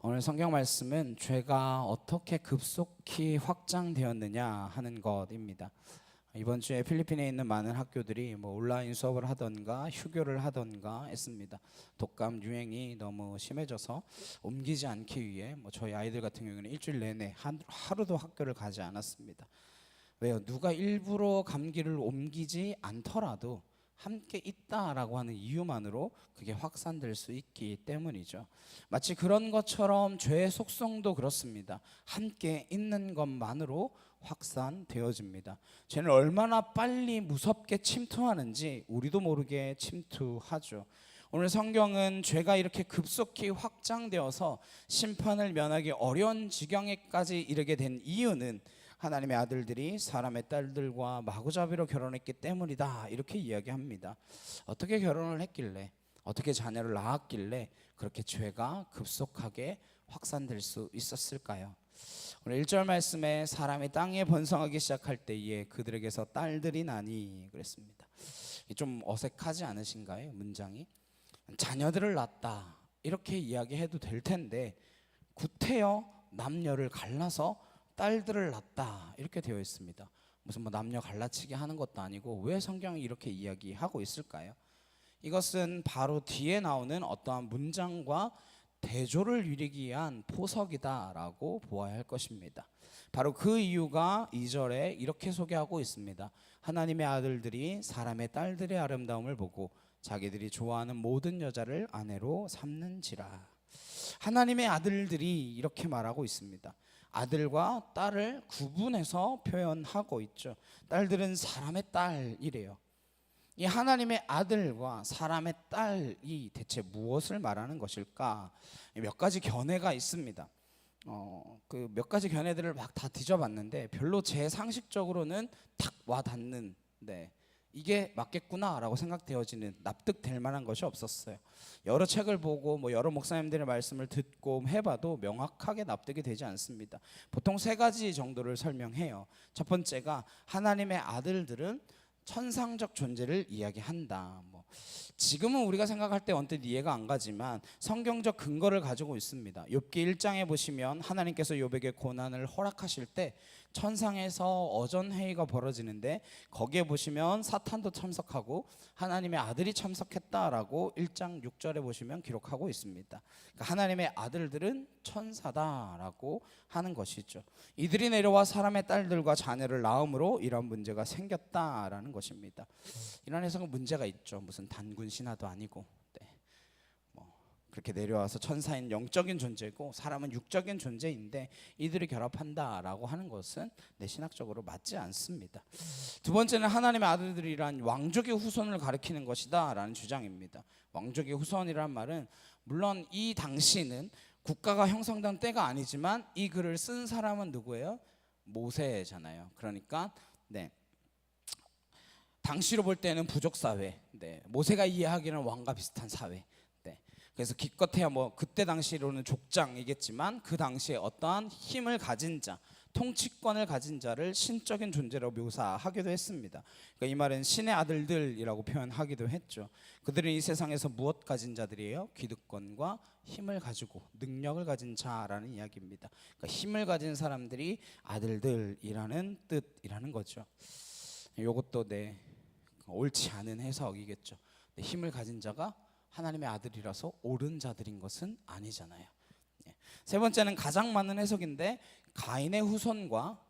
오늘 성경 말씀은 죄가 어떻게 급속히 확장되었느냐 하는 것입니다. 이번 주에 필리핀에 있는 많은 학교들이 온라인 수업을 하던가 휴교를 하던가 했습니다. 독감 유행이 너무 심해져서 옮기지 않기 위해 저희 아이들 같은 경우는 일주일 내내 하루도 학교를 가지 않았습니다. 왜요? 누가 일부러 감기를 옮기지 않더라도 함께 있다라고 하는 이유만으로 그게 확산될 수 있기 때문이죠. 마치 그런 것처럼 죄의 속성도 그렇습니다. 함께 있는 것만으로 확산되어집니다. 죄는 얼마나 빨리 무섭게 침투하는지 우리도 모르게 침투하죠. 오늘 성경은 죄가 이렇게 급속히 확장되어서 심판을 면하기 어려운 지경에까지 이르게 된 이유는 하나님의 아들들이 사람의 딸들과 마구잡이로 결혼했기 때문이다, 이렇게 이야기합니다. 어떻게 결혼을 했길래, 어떻게 자녀를 낳았길래 그렇게 죄가 급속하게 확산될 수 있었을까요? 오늘 1절 말씀에 사람이 땅에 번성하기 시작할 때에 그들에게서 딸들이 나니 그랬습니다. 좀 어색하지 않으신가요? 문장이 자녀들을 낳았다 이렇게 이야기해도 될 텐데 구태여 남녀를 갈라서 딸들을 낳았다 이렇게 되어 있습니다. 무슨 뭐 남녀 갈라치기 하는 것도 아니고 왜 성경이 이렇게 이야기하고 있을까요? 이것은 바로 뒤에 나오는 어떠한 문장과 대조를 이루기 위한 포석이다라고 보아야 할 것입니다. 바로 그 이유가 2절에 이렇게 소개하고 있습니다. 하나님의 아들들이 사람의 딸들의 아름다움을 보고 자기들이 좋아하는 모든 여자를 아내로 삼는지라. 하나님의 아들들이 이렇게 말하고 있습니다. 아들과 딸을 구분해서 표현하고 있죠. 딸들은 사람의 딸이래요. 이 하나님의 아들과 사람의 딸이 대체 무엇을 말하는 것일까? 몇 가지 견해가 있습니다. 그 몇 가지 견해들을 막 다 뒤져봤는데 별로 제 상식적으로는 탁 와닿는, 이게 맞겠구나라고 생각되어지는, 납득될 만한 것이 없었어요. 여러 책을 보고 뭐 여러 목사님들의 말씀을 듣고 해봐도 명확하게 납득이 되지 않습니다. 보통 3가지 정도를 설명해요. 첫 번째가 하나님의 아들들은 천상적 존재를 이야기한다. 지금은 우리가 생각할 때 언뜻 이해가 안 가지만 성경적 근거를 가지고 있습니다. 욥기 1장에 보시면 하나님께서 욥에게 고난을 허락하실 때 천상에서 어전회의가 벌어지는데 거기에 보시면 사탄도 참석하고 하나님의 아들이 참석했다라고 1장 6절에 보시면 기록하고 있습니다. 그러니까 하나님의 아들들은 천사다라고 하는 것이죠. 이들이 내려와 사람의 딸들과 자녀를 낳음으로 이런 문제가 생겼다라는 것입니다. 이런 해석은 문제가 있죠. 무슨 단군 신화도 아니고 그렇게 내려와서 천사인 영적인 존재고 사람은 육적인 존재인데 이들이 결합한다라고 하는 것은 신학적으로 맞지 않습니다. 두 번째는 하나님의 아들들이란 왕족의 후손을 가리키는 것이다 라는 주장입니다. 왕족의 후손이란 말은 물론 이 당시는 국가가 형성된 때가 아니지만 이 글을 쓴 사람은 누구예요? 모세잖아요. 그러니까 당시로 볼 때는 부족 사회, 모세가 이해하기는 왕과 비슷한 사회. 그래서 기껏해야 그때 당시로는 족장이겠지만 그 당시에 어떠한 힘을 가진 자, 통치권을 가진 자를 신적인 존재로 묘사하기도 했습니다. 그러니까 이 말은 신의 아들들이라고 표현하기도 했죠. 그들은 이 세상에서 무엇 가진 자들이에요? 기득권과 힘을 가지고 능력을 가진 자라는 이야기입니다. 그러니까 힘을 가진 사람들이 아들들이라는 뜻이라는 거죠. 이것도 옳지 않은 해석이겠죠. 힘을 가진 자가 하나님의 아들이라서 옳은 자들인 것은 아니잖아요. 세 번째는 가장 맞는 해석인데 가인의 후손과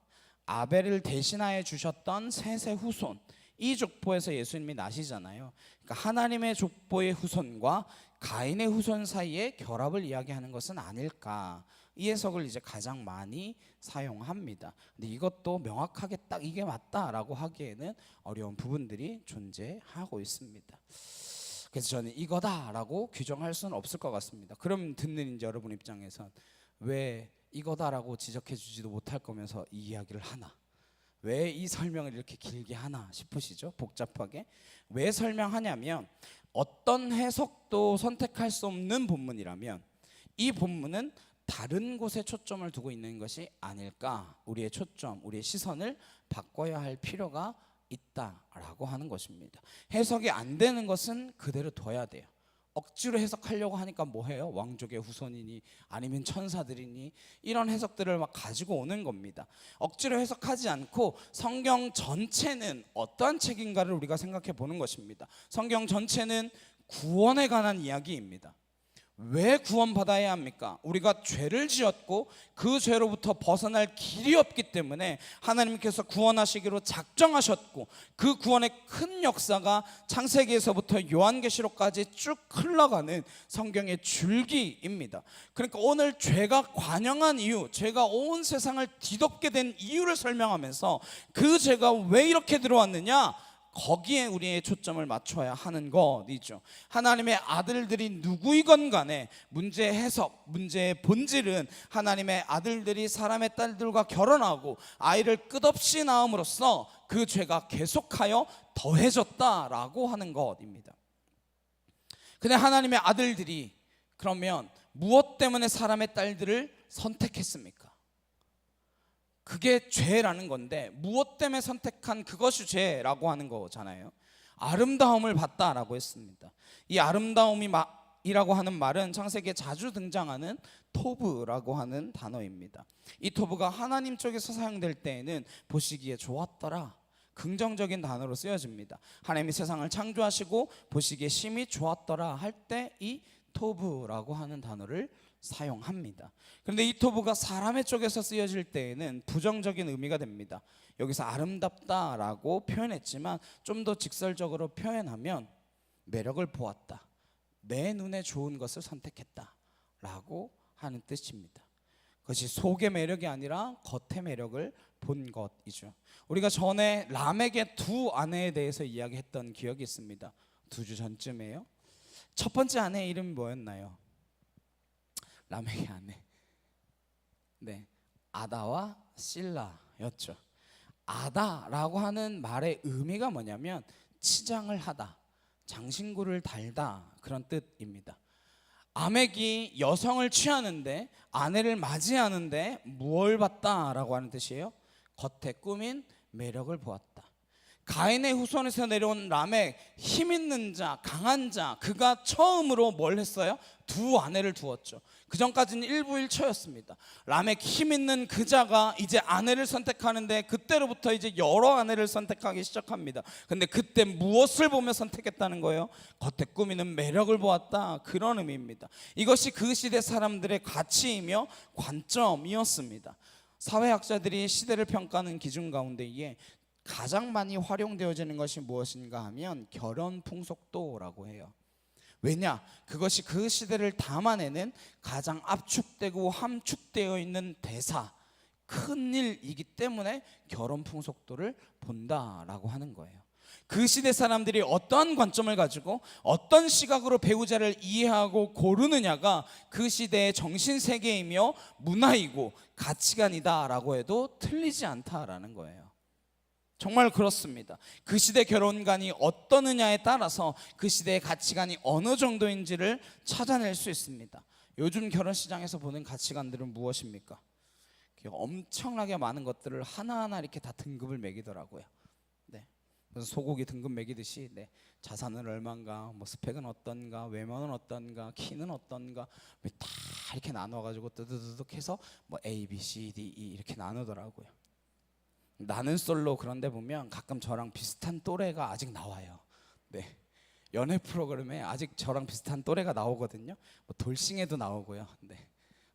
아벨을 대신하여 주셨던 셋의 후손, 이 족보에서 예수님이 나시잖아요. 그러니까 하나님의 족보의 후손과 가인의 후손 사이의 결합을 이야기하는 것은 아닐까, 이 해석을 이제 가장 많이 사용합니다. 근데 이것도 명확하게 딱 이게 맞다라고 하기에는 어려운 부분들이 존재하고 있습니다. 그래서 저는 이거다라고 규정할 수는 없을 것 같습니다. 그럼 듣는 이제 여러분 입장에선 왜 이거다라고 지적해 주지도 못할 거면서 이 이야기를 하나, 왜 이 설명을 이렇게 길게 하나 싶으시죠? 복잡하게. 왜 설명하냐면 어떤 해석도 선택할 수 없는 본문이라면 이 본문은 다른 곳에 초점을 두고 있는 것이 아닐까, 우리의 초점, 우리의 시선을 바꿔야 할 필요가 있다라고 하는 것입니다. 해석이 안 되는 것은 그대로 둬야 돼요. 억지로 해석하려고 하니까 뭐해요? 왕족의 후손이니 아니면 천사들이니 이런 해석들을 막 가지고 오는 겁니다. 억지로 해석하지 않고 성경 전체는 어떠한 책인가를 우리가 생각해 보는 것입니다. 성경 전체는 구원에 관한 이야기입니다. 왜 구원받아야 합니까? 우리가 죄를 지었고 그 죄로부터 벗어날 길이 없기 때문에 하나님께서 구원하시기로 작정하셨고 그 구원의 큰 역사가 창세기에서부터 요한계시록까지 쭉 흘러가는 성경의 줄기입니다. 그러니까 오늘 죄가 관영한 이유, 죄가 온 세상을 뒤덮게 된 이유를 설명하면서 그 죄가 왜 이렇게 들어왔느냐, 거기에 우리의 초점을 맞춰야 하는 것이죠. 하나님의 아들들이 누구이건 간에 문제의 해석, 문제의 본질은 하나님의 아들들이 사람의 딸들과 결혼하고 아이를 끝없이 낳음으로써 그 죄가 계속하여 더해졌다라고 하는 것입니다. 근데 하나님의 아들들이 그러면 무엇 때문에 사람의 딸들을 선택했습니까? 그게 죄라는 건데 무엇 때문에 선택한 그것이 죄라고 하는 거잖아요. 아름다움을 봤다라고 했습니다. 이 아름다움이라고 하는 말은 창세기에 자주 등장하는 토브라고 하는 단어입니다. 이 토브가 하나님 쪽에서 사용될 때에는 보시기에 좋았더라, 긍정적인 단어로 쓰여집니다. 하나님이 세상을 창조하시고 보시기에 심히 좋았더라 할 때 이 토브라고 하는 단어를 사용합니다. 그런데 이 토브가 사람의 쪽에서 쓰여질 때에는 부정적인 의미가 됩니다. 여기서 아름답다라고 표현했지만 좀 더 직설적으로 표현하면 매력을 보았다, 내 눈에 좋은 것을 선택했다라고 하는 뜻입니다. 그것이 속의 매력이 아니라 겉의 매력을 본 것이죠. 우리가 전에 람에게 두 아내에 대해서 이야기했던 기억이 있습니다. 2주 전쯤에요. 첫 번째 아내의 이름이 뭐였나요? 람에게 아내, 네, 아다와 실라였죠. 아다라고 하는 말의 의미가 뭐냐면 치장을 하다, 장신구를 달다, 그런 뜻입니다. 아멕이 여성을 취하는데, 아내를 맞이하는데 무엇을 봤다라고 하는 뜻이에요? 겉에 꾸민 매력을 보았다. 가인의 후손에서 내려온 라멕, 힘 있는 자, 강한 자, 그가 처음으로 뭘 했어요? 두 아내를 두었죠. 그 전까지는 일부일처였습니다. 라멕 힘 있는 그 자가 이제 아내를 선택하는데 그때로부터 이제 여러 아내를 선택하기 시작합니다. 근데 그때 무엇을 보며 선택했다는 거예요? 겉에 꾸미는 매력을 보았다, 그런 의미입니다. 이것이 그 시대 사람들의 가치이며 관점이었습니다. 사회학자들이 시대를 평가하는 기준 가운데에 가장 많이 활용되어지는 것이 무엇인가 하면 결혼 풍속도라고 해요. 왜냐? 그것이 그 시대를 담아내는 가장 압축되고 함축되어 있는 대사, 큰 일이기 때문에 결혼 풍속도를 본다라고 하는 거예요. 그 시대 사람들이 어떠한 관점을 가지고 어떤 시각으로 배우자를 이해하고 고르느냐가 그 시대의 정신세계이며 문화이고 가치관이다라고 해도 틀리지 않다라는 거예요. 정말 그렇습니다. 그 시대 결혼관이 어떠느냐에 따라서 그 시대의 가치관이 어느 정도인지를 찾아낼 수 있습니다. 요즘 결혼 시장에서 보는 가치관들은 무엇입니까? 엄청나게 많은 것들을 하나하나 이렇게 다 등급을 매기더라고요. 네. 그래서 소고기 등급 매기듯이, 네, 자산은 얼마인가, 뭐 스펙은 어떤가, 외모는 어떤가, 키는 어떤가, 다 이렇게 나눠가지고 뜨드드득 해서 뭐 A, B, C, D, E 이렇게 나누더라고요. 나는 솔로 그런데 보면 가끔 저랑 비슷한 또래가 아직 나와요. 네, 연애 프로그램에 아직 저랑 비슷한 또래가 나오거든요. 뭐 돌싱에도 나오고요. 네,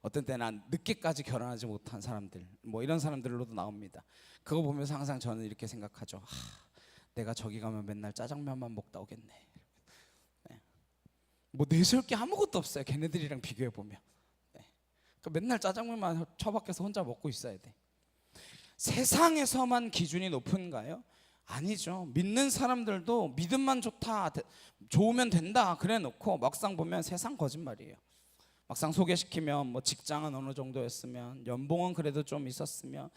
어떤 때는 늦게까지 결혼하지 못한 사람들, 뭐 이런 사람들로도 나옵니다. 그거 보면서 항상 저는 이렇게 생각하죠. 내가 저기 가면 맨날 짜장면만 먹다 오겠네. 네. 뭐 내세울 게 아무것도 없어요. 걔네들이랑 비교해 보면. 네. 그러니까 맨날 짜장면만 처박혀서 혼자 먹고 있어야 돼. 세상에서만 기준이 높은가요? 아니죠. 믿는 사람들도 믿음만 좋다, 좋으면 된다 그래 놓고 막상 보면 세상 거짓말이에요. 막상 소개시키면 뭐 직장은 어느 정도였으면, 연봉은 그래도 좀 있었으면,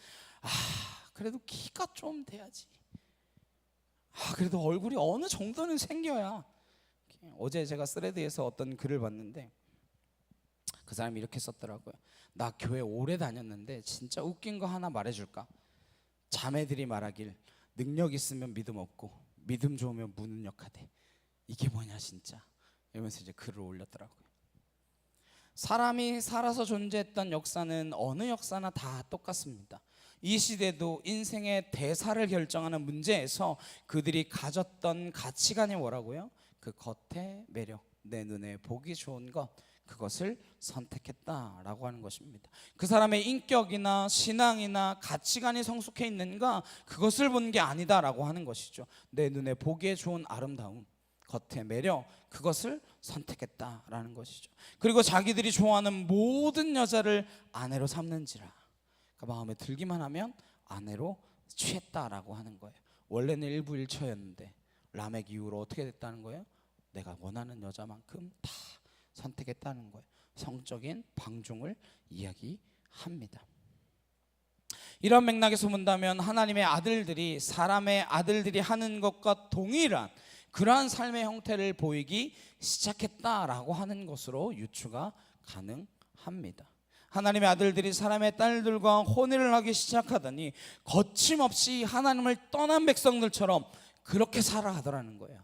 그래도 키가 좀 돼야지, 그래도 얼굴이 어느 정도는 생겨야. 어제 제가 스레드에서 어떤 글을 봤는데 그 사람이 이렇게 썼더라고요. 나 교회 오래 다녔는데 진짜 웃긴 거 하나 말해줄까? 자매들이 말하길 능력 있으면 믿음 없고 믿음 좋으면 무능력하대. 이게 뭐냐 진짜, 이러면서 이제 글을 올렸더라고요. 사람이 살아서 존재했던 역사는 어느 역사나 다 똑같습니다. 이 시대도 인생의 대사를 결정하는 문제에서 그들이 가졌던 가치관이 뭐라고요? 그 겉의 매력, 내 눈에 보기 좋은 것, 그것을 선택했다라고 하는 것입니다. 그 사람의 인격이나 신앙이나 가치관이 성숙해 있는가, 그것을 본 게 아니다라고 하는 것이죠. 내 눈에 보기에 좋은 아름다움, 겉의 매력, 그것을 선택했다라는 것이죠. 그리고 자기들이 좋아하는 모든 여자를 아내로 삼는지라, 그러니까 마음에 들기만 하면 아내로 취했다라고 하는 거예요. 원래는 일부일처였는데 라멕 이후로 어떻게 됐다는 거예요? 내가 원하는 여자만큼 다 선택했다는 거예요. 성적인 방종을 이야기합니다. 이런 맥락에서 본다면 하나님의 아들들이 사람의 아들들이 하는 것과 동일한 그러한 삶의 형태를 보이기 시작했다라고 하는 것으로 유추가 가능합니다. 하나님의 아들들이 사람의 딸들과 혼인을 하기 시작하더니 거침없이 하나님을 떠난 백성들처럼 그렇게 살아가더라는 거예요.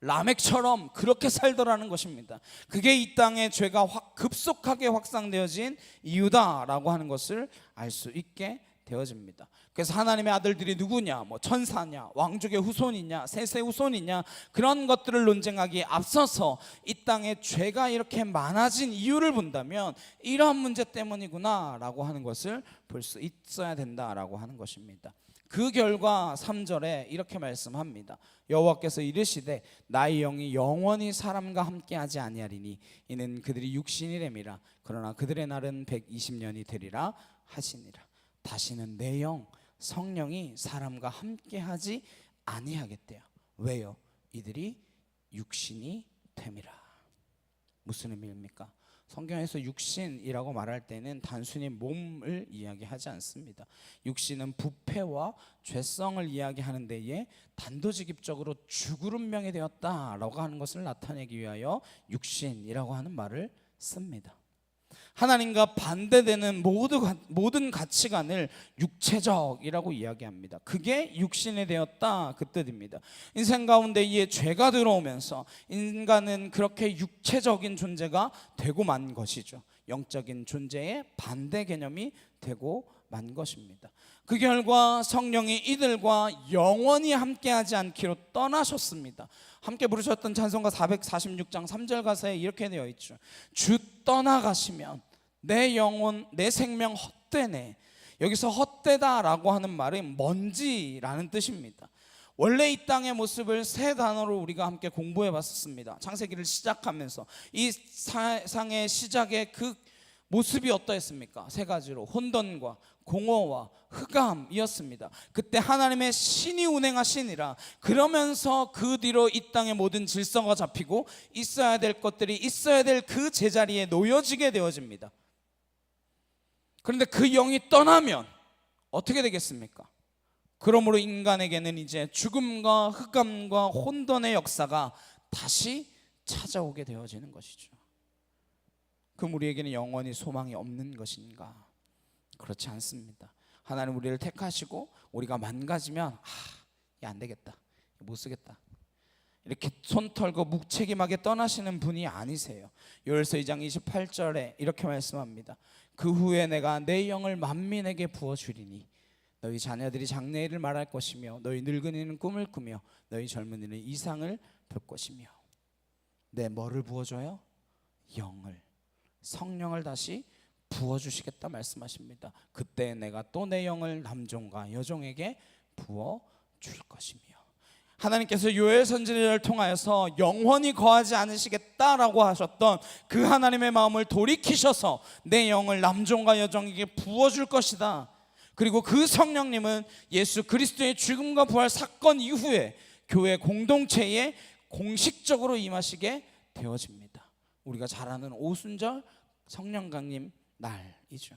라멕처럼 그렇게 살더라는 것입니다. 그게 이 땅의 죄가 급속하게 확산되어진 이유다라고 하는 것을 알 수 있게 되어집니다. 그래서 하나님의 아들들이 누구냐, 뭐 천사냐, 왕족의 후손이냐, 셋의 후손이냐, 그런 것들을 논쟁하기에 앞서서 이 땅에 죄가 이렇게 많아진 이유를 본다면 이러한 문제 때문이구나 라고 하는 것을 볼 수 있어야 된다라고 하는 것입니다. 그 결과 3절에 이렇게 말씀합니다. 여호와께서 이르시되 나의 영이 영원히 사람과 함께하지 아니하리니 이는 그들이 육신이됨이라. 그러나 그들의 날은 120년이 되리라 하시니라. 다시는 내 영 성령이 사람과 함께하지 아니하겠대요. 왜요? 이들이 육신이 됨이라. 무슨 의미입니까? 성경에서 육신이라고 말할 때는 단순히 몸을 이야기하지 않습니다. 육신은 부패와 죄성을 이야기하는 데에 단도직입적으로 죽으름명이 되었다라고 하는 것을 나타내기 위하여 육신이라고 하는 말을 씁니다. 하나님과 반대되는 모든 가치관을 육체적이라고 이야기합니다. 그게 육신이 되었다 그 뜻입니다. 인생 가운데 이에 죄가 들어오면서 인간은 그렇게 육체적인 존재가 되고 만 것이죠. 영적인 존재의 반대 개념이 되고 만 것입니다. 그 결과 성령이 이들과 영원히 함께하지 않기로 떠나셨습니다. 함께 부르셨던 찬송가 446장 3절 가사에 이렇게 되어 있죠. 주 떠나가시면 내 영혼 내 생명 헛되네. 여기서 헛되다라고 하는 말은 먼지라는 뜻입니다. 원래 이 땅의 모습을 세 단어로 우리가 함께 공부해 봤었습니다. 창세기를 시작하면서 이 세상의 시작의 그 모습이 어떠했습니까? 세 가지로 혼돈과 공허와 흑암이었습니다. 그때 하나님의 신이 운행하시니라. 그러면서 그 뒤로 이 땅의 모든 질서가 잡히고 있어야 될 것들이 있어야 될 그 제자리에 놓여지게 되어집니다. 그런데 그 영이 떠나면 어떻게 되겠습니까? 그러므로 인간에게는 이제 죽음과 흑암과 혼돈의 역사가 다시 찾아오게 되어지는 것이죠. 그럼 우리에게는 영원히 소망이 없는 것인가? 그렇지 않습니다. 하나님 우리를 택하시고 우리가 망가지면 안 되겠다, 못 쓰겠다, 이렇게 손 털고 무책임하게 떠나시는 분이 아니세요. 요엘서 2장 28절에 이렇게 말씀합니다. 그 후에 내가 내 영을 만민에게 부어주리니 너희 자녀들이 장래일을 말할 것이며 너희 늙은이는 꿈을 꾸며 너희 젊은이는 이상을 볼 것이며. 내 뭐를 부어줘요? 영을, 성령을 다시 부어주시겠다 말씀하십니다. 그때 내가 또 내 영을 남종과 여종에게 부어줄 것이며. 하나님께서 요엘 선지자를 통하여서 영원히 거하지 않으시겠다라고 하셨던 그 하나님의 마음을 돌이키셔서 내 영을 남종과 여종에게 부어줄 것이다. 그리고 그 성령님은 예수 그리스도의 죽음과 부활 사건 이후에 교회 공동체에 공식적으로 임하시게 되어집니다. 우리가 잘 아는 오순절 성령 강림 날이죠.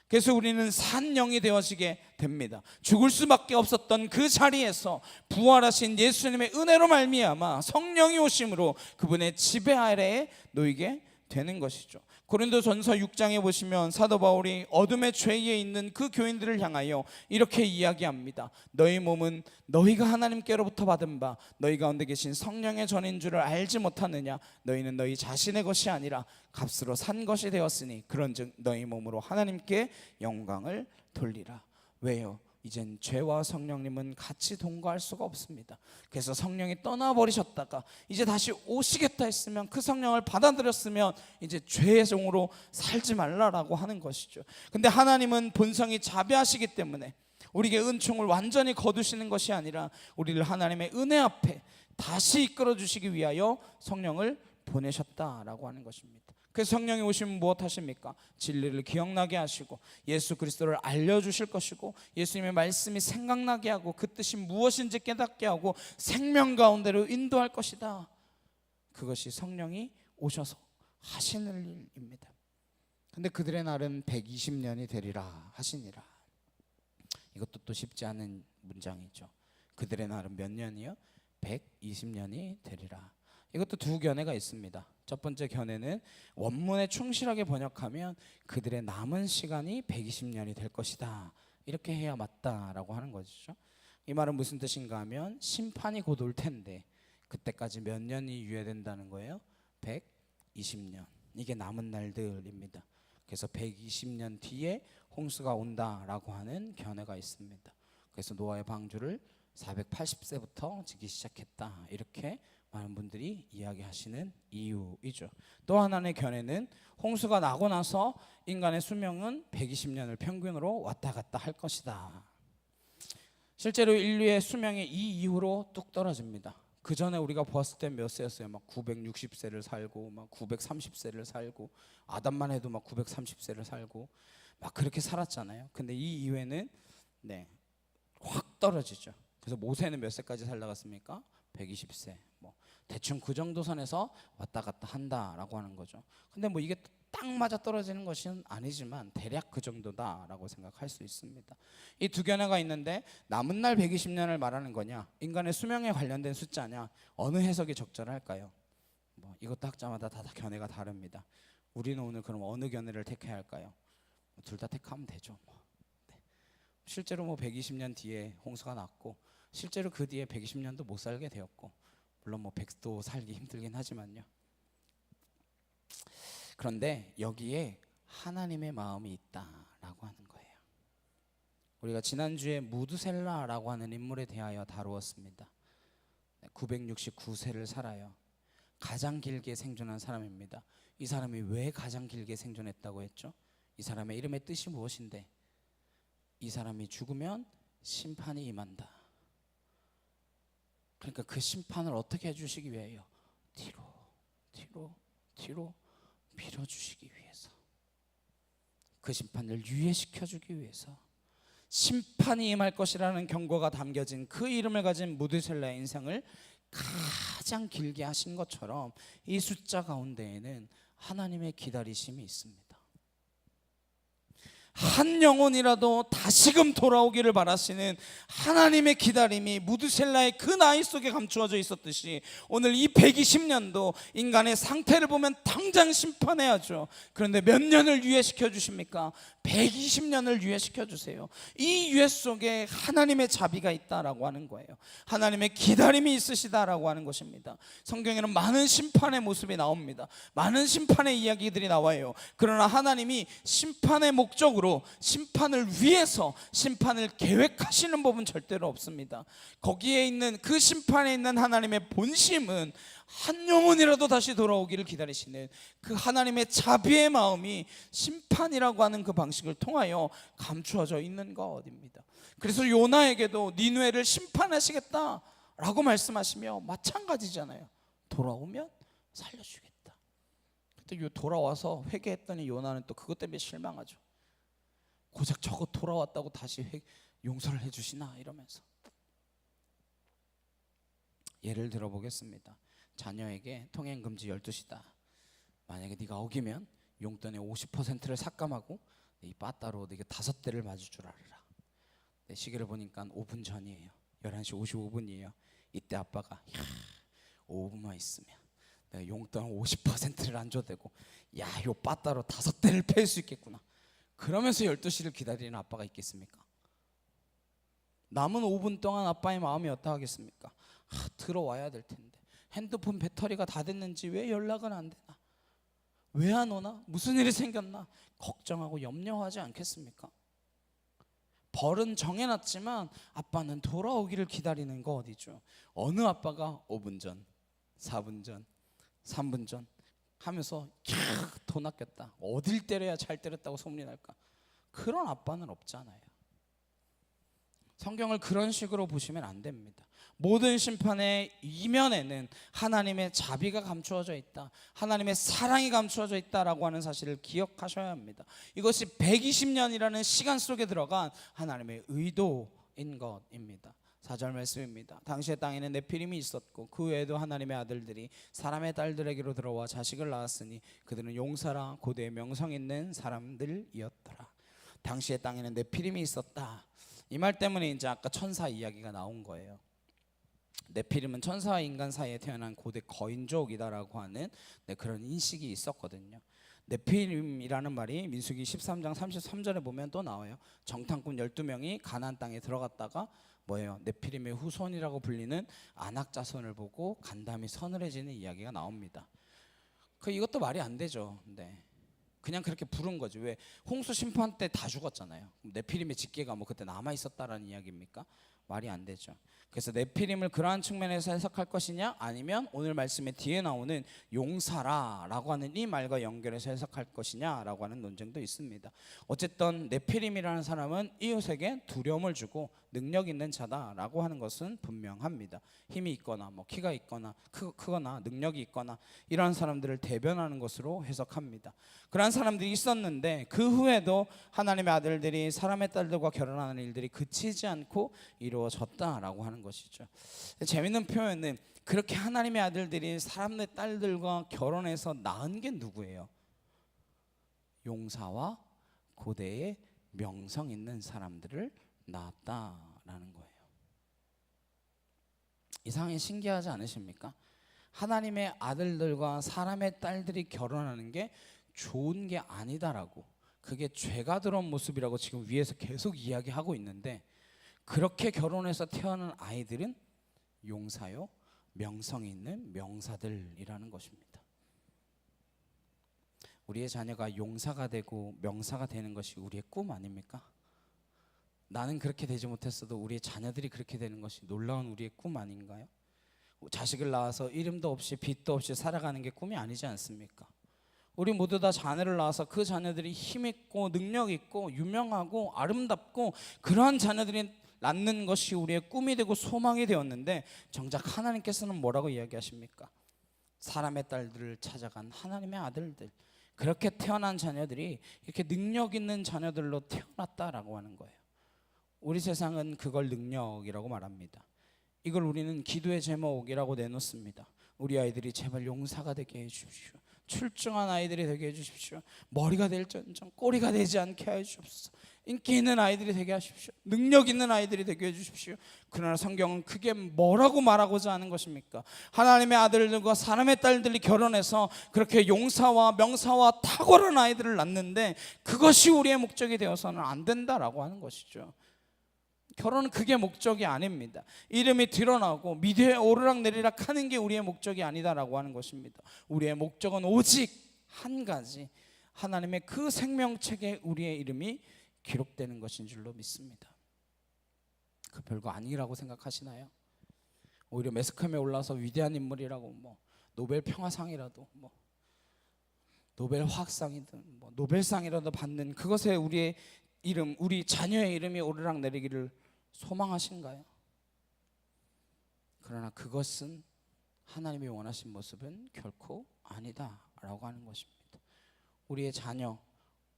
그래서 우리는 산 영이 되어지게 됩니다. 죽을 수밖에 없었던 그 자리에서 부활하신 예수님의 은혜로 말미암아 성령이 오심으로 그분의 지배 아래에 놓이게 되는 것이죠. 고린도전서 6장에 보시면 사도 바울이 어둠의 죄에 있는 그 교인들을 향하여 이렇게 이야기합니다. 너희 몸은 너희가 하나님께로부터 받은 바 너희 가운데 계신 성령의 전인 줄을 알지 못하느냐. 너희는 너희 자신의 것이 아니라 값으로 산 것이 되었으니 그런즉 너희 몸으로 하나님께 영광을 돌리라. 왜요? 이젠 죄와 성령님은 같이 동거할 수가 없습니다. 그래서 성령이 떠나버리셨다가 이제 다시 오시겠다 했으면, 그 성령을 받아들였으면 이제 죄의 종으로 살지 말라라고 하는 것이죠. 근데 하나님은 본성이 자비하시기 때문에 우리에게 은총을 완전히 거두시는 것이 아니라 우리를 하나님의 은혜 앞에 다시 이끌어 주시기 위하여 성령을 보내셨다라고 하는 것입니다. 그래서 성령이 오시면 무엇 하십니까? 진리를 기억나게 하시고 예수 그리스도를 알려주실 것이고 예수님의 말씀이 생각나게 하고 그 뜻이 무엇인지 깨닫게 하고 생명 가운데로 인도할 것이다. 그것이 성령이 오셔서 하시는 일입니다. 근데 그들의 날은 120년이 되리라 하시니라. 이것도 또 쉽지 않은 문장이죠. 그들의 날은 몇 년이요? 120년이 되리라. 이것도 두 견해가 있습니다. 첫 번째 견해는 원문에 충실하게 번역하면 그들의 남은 시간이 120년이 될 것이다. 이렇게 해야 맞다라고 하는 거죠. 이 말은 무슨 뜻인가 하면 심판이 곧 올 텐데 그때까지 몇 년이 유예된다는 거예요? 120년. 이게 남은 날들입니다. 그래서 120년 뒤에 홍수가 온다라고 하는 견해가 있습니다. 그래서 노아의 방주를 480세부터 지기 시작했다. 이렇게 많은 분들이 이야기하시는 이유이죠. 또 하나의 견해는 홍수가 나고 나서 인간의 수명은 120년을 평균으로 왔다 갔다 할 것이다. 실제로 인류의 수명이 이 이후로 뚝 떨어집니다. 그 전에 우리가 보았을 때 몇 세였어요? 막 960세를 살고 막 930세를 살고 아담만 해도 막 930세를 살고 막 그렇게 살았잖아요. 근데 이 이후에는 확 떨어지죠. 그래서 모세는 몇 세까지 살다갔습니까? 120세. 뭐 대충 그 정도 선에서 왔다 갔다 한다라고 하는 거죠. 근데 뭐 이게 딱 맞아 떨어지는 것은 아니지만 대략 그 정도다라고 생각할 수 있습니다. 이 두 견해가 있는데 남은 날 120년을 말하는 거냐, 인간의 수명에 관련된 숫자냐, 어느 해석이 적절할까요? 뭐 이것도 학자마다 다 견해가 다릅니다. 우리는 오늘 그럼 어느 견해를 택해야 할까요? 둘 다 택하면 되죠. 실제로 뭐 120년 뒤에 홍수가 났고 실제로 그 뒤에 120년도 못 살게 되었고 물론 뭐 100도 살기 힘들긴 하지만요. 그런데 여기에 하나님의 마음이 있다라고 하는 거예요. 우리가 지난주에 무드셀라라고 하는 인물에 대하여 다루었습니다. 969세를 살아요. 가장 길게 생존한 사람입니다. 이 사람이 왜 가장 길게 생존했다고 했죠? 이 사람의 이름의 뜻이 무엇인데 이 사람이 죽으면 심판이 임한다. 그러니까 그 심판을 어떻게 해주시기 위해요? 뒤로 밀어주시기 위해서, 그 심판을 유예시켜주기 위해서, 심판이 임할 것이라는 경고가 담겨진 그 이름을 가진 무드셀라의 인생을 가장 길게 하신 것처럼 이 숫자 가운데에는 하나님의 기다리심이 있습니다. 한 영혼이라도 다시금 돌아오기를 바라시는 하나님의 기다림이 무드셀라의 그 나이 속에 감추어져 있었듯이 오늘 이 120년도 인간의 상태를 보면 당장 심판해야죠. 그런데 몇 년을 유예시켜 주십니까? 120년을 유예시켜 주세요. 이 유예 속에 하나님의 자비가 있다라고 하는 거예요. 하나님의 기다림이 있으시다라고 하는 것입니다. 성경에는 많은 심판의 모습이 나옵니다. 많은 심판의 이야기들이 나와요. 그러나 하나님이 심판의 목적으로 심판을 위해서 심판을 계획하시는 법은 절대로 없습니다. 거기에 있는 그 심판에 있는 하나님의 본심은 한 영혼이라도 다시 돌아오기를 기다리시는 그 하나님의 자비의 마음이 심판이라고 하는 그 방식을 통하여 감추어져 있는 것입니다. 그래서 요나에게도 니느웨를 심판하시겠다라고 말씀하시며 마찬가지잖아요. 돌아오면 살려주겠다. 그때 돌아와서 회개했더니 요나는 또 그것 때문에 실망하죠. 고작 저거 돌아왔다고 다시 용서를 해주시나 이러면서. 예를 들어보겠습니다. 자녀에게 통행금지 12시다. 만약에 네가 어기면 용돈의 50%를 삭감하고 이 빠따로 네가 5대를 맞을 줄 알아라. 내 시계를 보니까 5분 전이에요. 11시 55분이에요. 이때 아빠가 5분만 있으면 내가 용돈 50%를 안 줘도 되고 요 빠따로 5대를 팰 수 있겠구나. 그러면서 12시를 기다리는 아빠가 있겠습니까? 남은 5분 동안 아빠의 마음이 어떠하겠습니까? 들어와야 될 텐데 핸드폰 배터리가 다 됐는지 왜 연락은 안 되나? 왜 안 오나? 무슨 일이 생겼나? 걱정하고 염려하지 않겠습니까? 벌은 정해놨지만 아빠는 돌아오기를 기다리는 거 어디죠? 어느 아빠가 5분 전, 4분 전, 3분 전 하면서 돈 아꼈다, 어딜 때려야 잘 때렸다고 소문이 날까? 그런 아빠는 없잖아요. 성경을 그런 식으로 보시면 안 됩니다. 모든 심판의 이면에는 하나님의 자비가 감추어져 있다, 하나님의 사랑이 감추어져 있다라고 하는 사실을 기억하셔야 합니다. 이것이 120년이라는 시간 속에 들어간 하나님의 의도인 것입니다. 4절 말씀입니다. 당시의 땅에는 네피림이 있었고 그 외에도 하나님의 아들들이 사람의 딸들에게로 들어와 자식을 낳았으니 그들은 용사라 고대의 명성 있는 사람들이었더라. 당시의 땅에는 네피림이 있었다. 이 말 때문에 이제 아까 천사 이야기가 나온 거예요. 네피림은 천사와 인간 사이에 태어난 고대 거인족이다라고 하는 그런 인식이 있었거든요. 네피림이라는 말이 민수기 13장 33절에 보면 또 나와요. 정탐꾼 12명이 가나안 땅에 들어갔다가 뭐예요? 네피림의 후손이라고 불리는 아낙 자손을 보고 간담이 서늘해지는 이야기가 나옵니다. 이것도 말이 안 되죠. 네. 그냥 그렇게 부른 거지. 왜 홍수 심판 때 다 죽었잖아요. 네피림의 직계가 뭐 그때 남아 있었다라는 이야기입니까? 말이 안 되죠. 그래서 네피림을 그러한 측면에서 해석할 것이냐, 아니면 오늘 말씀에 뒤에 나오는 용사라라고 하는 이 말과 연결해서 해석할 것이냐라고 하는 논쟁도 있습니다. 어쨌든 네피림이라는 사람은 이웃에게 두려움을 주고 능력 있는 자다라고 하는 것은 분명합니다. 힘이 있거나 뭐 키가 있거나 크거나 능력이 있거나 이러한 사람들을 대변하는 것으로 해석합니다. 그러한 사람들이 있었는데 그 후에도 하나님의 아들들이 사람의 딸들과 결혼하는 일들이 그치지 않고 이루어졌다라고 하는 것이죠. 재밌는 표현은 그렇게 하나님의 아들들이 사람의 딸들과 결혼해서 낳은 게 누구예요? 용사와 고대의 명성 있는 사람들을 낳았다라는 거예요. 이상하게 신기하지 않으십니까? 하나님의 아들들과 사람의 딸들이 결혼하는 게 좋은 게 아니다라고, 그게 죄가 들어온 모습이라고 지금 위에서 계속 이야기하고 있는데, 그렇게 결혼해서 태어난 아이들은 용사요, 명성이 있는 명사들이라는 것입니다. 우리의 자녀가 용사가 되고 명사가 되는 것이 우리의 꿈 아닙니까? 나는 그렇게 되지 못했어도 우리의 자녀들이 그렇게 되는 것이 놀라운 우리의 꿈 아닌가요? 자식을 낳아서 이름도 없이 빚도 없이 살아가는 게 꿈이 아니지 않습니까? 우리 모두 다 자녀를 낳아서 그 자녀들이 힘있고 능력 있고 유명하고 아름답고 그러한 자녀들이 낳는 것이 우리의 꿈이 되고 소망이 되었는데, 정작 하나님께서는 뭐라고 이야기하십니까? 사람의 딸들을 찾아간 하나님의 아들들, 그렇게 태어난 자녀들이 이렇게 능력 있는 자녀들로 태어났다라고 하는 거예요. 우리 세상은 그걸 능력이라고 말합니다. 이걸 우리는 기도의 제목이라고 내놓습니다. 우리 아이들이 제발 용사가 되게 해주십시오. 출중한 아이들이 되게 해주십시오. 머리가 될전정 꼬리가 되지 않게 해주십시오. 인기 있는 아이들이 되게 하십시오. 능력 있는 아이들이 되게 해주십시오. 그러나 성경은 그게 뭐라고 말하고자 하는 것입니까? 하나님의 아들들과 사람의 딸들이 결혼해서 그렇게 용사와 명사와 탁월한 아이들을 낳는데 그것이 우리의 목적이 되어서는 안 된다라고 하는 것이죠. 결혼은 그게 목적이 아닙니다. 이름이 드러나고 미래에 오르락내리락 하는 게 우리의 목적이 아니다라고 하는 것입니다. 우리의 목적은 오직 한 가지, 하나님의 그 생명책에 우리의 이름이 기록되는 것인 줄로 믿습니다. 그 별거 아니라고 생각하시나요? 오히려 매스컴에 올라서 위대한 인물이라고 뭐 노벨 평화상이라도 뭐 노벨 화학상이든 뭐 노벨상이라도 받는 그것에 우리의 이름, 우리 자녀의 이름이 오르락내리기를 소망하신가요? 그러나 그것은 하나님이 원하신 모습은 결코 아니다라고 하는 것입니다. 우리의 자녀,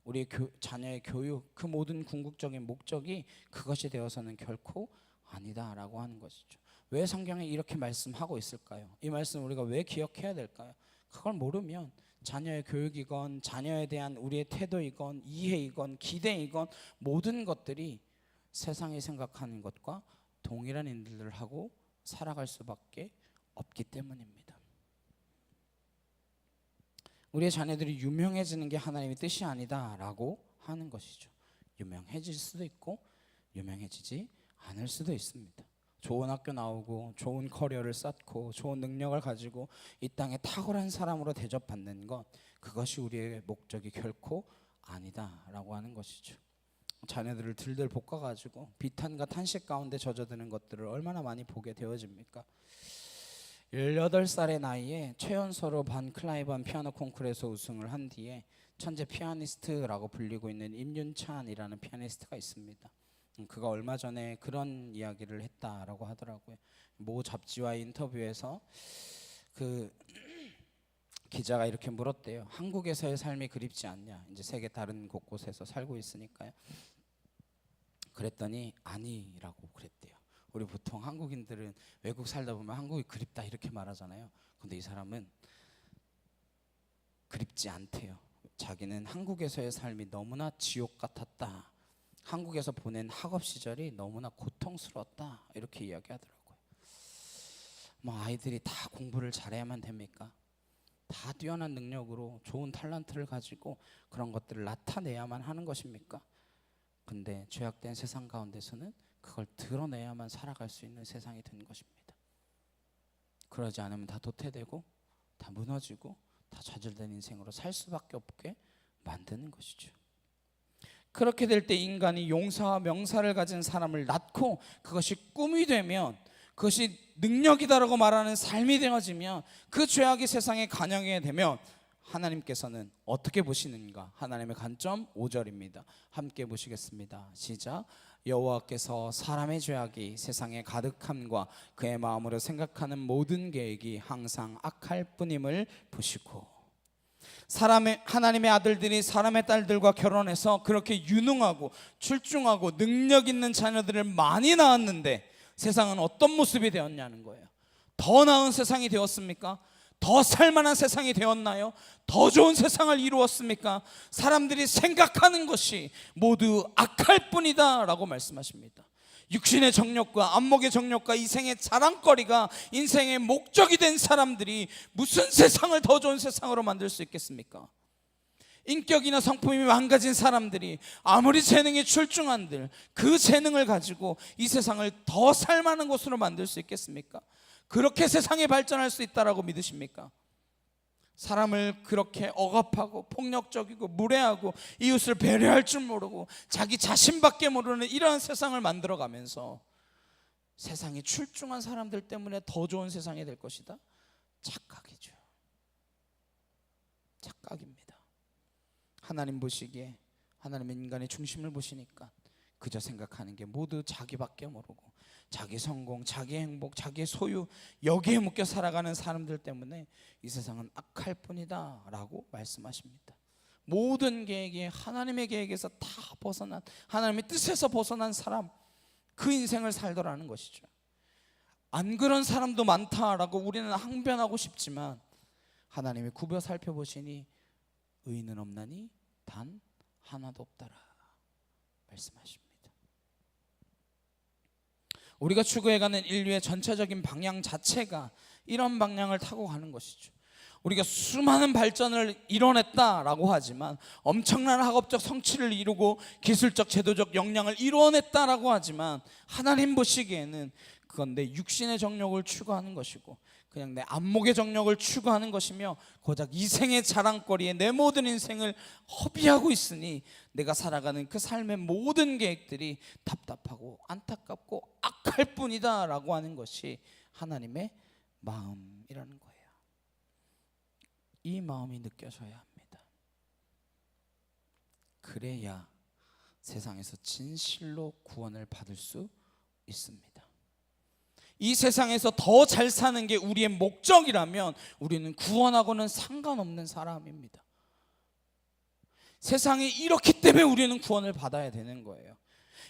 우리의 자녀의 교육, 그 모든 궁극적인 목적이 그것이 되어서는 결코 아니다라고 하는 것이죠. 왜 성경에 이렇게 말씀하고 있을까요? 이 말씀 우리가 왜 기억해야 될까요? 그걸 모르면 자녀의 교육이건 자녀에 대한 우리의 태도이건 이해이건 기대이건 모든 것들이 세상이 생각하는 것과 동일한 일들을 하고 살아갈 수밖에 없기 때문입니다. 우리의 자녀들이 유명해지는 게 하나님의 뜻이 아니다라고 하는 것이죠. 유명해질 수도 있고 유명해지지 않을 수도 있습니다. 좋은 학교 나오고 좋은 커리어를 쌓고 좋은 능력을 가지고 이 땅에 탁월한 사람으로 대접받는 것, 그것이 우리의 목적이 결코 아니다라고 하는 것이죠. 자녀들을 들들 볶아가지고 비탄과 탄식 가운데 젖어드는 것들을 얼마나 많이 보게 되어집니까? 18살의 나이에 최연소로 반 클라이번 피아노 콩쿠르에서 우승을 한 뒤에 천재 피아니스트라고 불리고 있는 임윤찬이라는 피아니스트가 있습니다. 그가 얼마 전에 그런 이야기를 했다라고 하더라고요. 모 잡지와의 인터뷰에서 그 기자가 이렇게 물었대요. 한국에서의 삶이 그립지 않냐? 이제 세계 다른 곳곳에서 살고 있으니까요. 그랬더니 아니라고 그랬대요. 우리 보통 한국인들은 외국 살다 보면 한국이 그립다 이렇게 말하잖아요. 근데 이 사람은 그립지 않대요. 자기는 한국에서의 삶이 너무나 지옥 같았다. 한국에서 보낸 학업 시절이 너무나 고통스러웠다. 이렇게 이야기하더라고요. 뭐 아이들이 다 공부를 잘해야만 됩니까? 다 뛰어난 능력으로 좋은 탤런트를 가지고 그런 것들을 나타내야만 하는 것입니까? 근데 죄악된 세상 가운데서는 그걸 드러내야만 살아갈 수 있는 세상이 된 것입니다. 그러지 않으면 다 도태되고 다 무너지고 다 좌절된 인생으로 살 수밖에 없게 만드는 것이죠. 그렇게 될 때 인간이 용사와 명사를 가진 사람을 낳고 그것이 꿈이 되면, 그것이 능력이다라고 말하는 삶이 되어지면, 그 죄악이 세상에 관영하게 되면 하나님께서는 어떻게 보시는가? 하나님의 관점 5절입니다. 함께 보시겠습니다. 시작. 여호와께서 사람의 죄악이 세상에 가득함과 그의 마음으로 생각하는 모든 계획이 항상 악할 뿐임을 보시고, 하나님의 아들들이 사람의 딸들과 결혼해서 그렇게 유능하고 출중하고 능력 있는 자녀들을 많이 낳았는데 세상은 어떤 모습이 되었냐는 거예요. 더 나은 세상이 되었습니까? 더 살만한 세상이 되었나요? 더 좋은 세상을 이루었습니까? 사람들이 생각하는 것이 모두 악할 뿐이다 라고 말씀하십니다. 육신의 정욕과 안목의 정욕과 이생의 자랑거리가 인생의 목적이 된 사람들이 무슨 세상을 더 좋은 세상으로 만들 수 있겠습니까? 인격이나 성품이 망가진 사람들이 아무리 재능이 출중한들 그 재능을 가지고 이 세상을 더 살만한 곳으로 만들 수 있겠습니까? 그렇게 세상이 발전할 수 있다라고 믿으십니까? 사람을 그렇게 억압하고 폭력적이고 무례하고 이웃을 배려할 줄 모르고 자기 자신밖에 모르는 이러한 세상을 만들어가면서 세상이 출중한 사람들 때문에 더 좋은 세상이 될 것이다? 착각이죠. 착각입니다. 하나님 보시기에, 하나님은 인간의 중심을 보시니까 그저 생각하는 게 모두 자기밖에 모르고 자기 성공, 자기 행복, 자기 소유, 여기에 묶여 살아가는 사람들 때문에 이 세상은 악할 뿐이다 라고 말씀하십니다. 모든 계획이 하나님의 계획에서 다 벗어난, 하나님의 뜻에서 벗어난 사람, 그 인생을 살더라는 것이죠. 안 그런 사람도 많다라고 우리는 항변하고 싶지만 하나님이 굽어 살펴보시니 의인은 없나니 단 하나도 없더라 말씀하십니다. 우리가 추구해가는 인류의 전체적인 방향 자체가 이런 방향을 타고 가는 것이죠. 우리가 수많은 발전을 이뤄냈다라고 하지만, 엄청난 학업적 성취를 이루고 기술적 제도적 역량을 이뤄냈다라고 하지만, 하나님 보시기에는 그건 내 육신의 정욕을 추구하는 것이고 그냥 내 안목의 정욕을 추구하는 것이며 고작 이생의 자랑거리에 내 모든 인생을 허비하고 있으니 내가 살아가는 그 삶의 모든 계획들이 답답하고 안타깝고 악할 뿐이다 라고 하는 것이 하나님의 마음이라는 거예요. 이 마음이 느껴져야 합니다. 그래야 세상에서 진실로 구원을 받을 수 있습니다. 이 세상에서 더 잘 사는 게 우리의 목적이라면 우리는 구원하고는 상관없는 사람입니다. 세상이 이렇기 때문에 우리는 구원을 받아야 되는 거예요.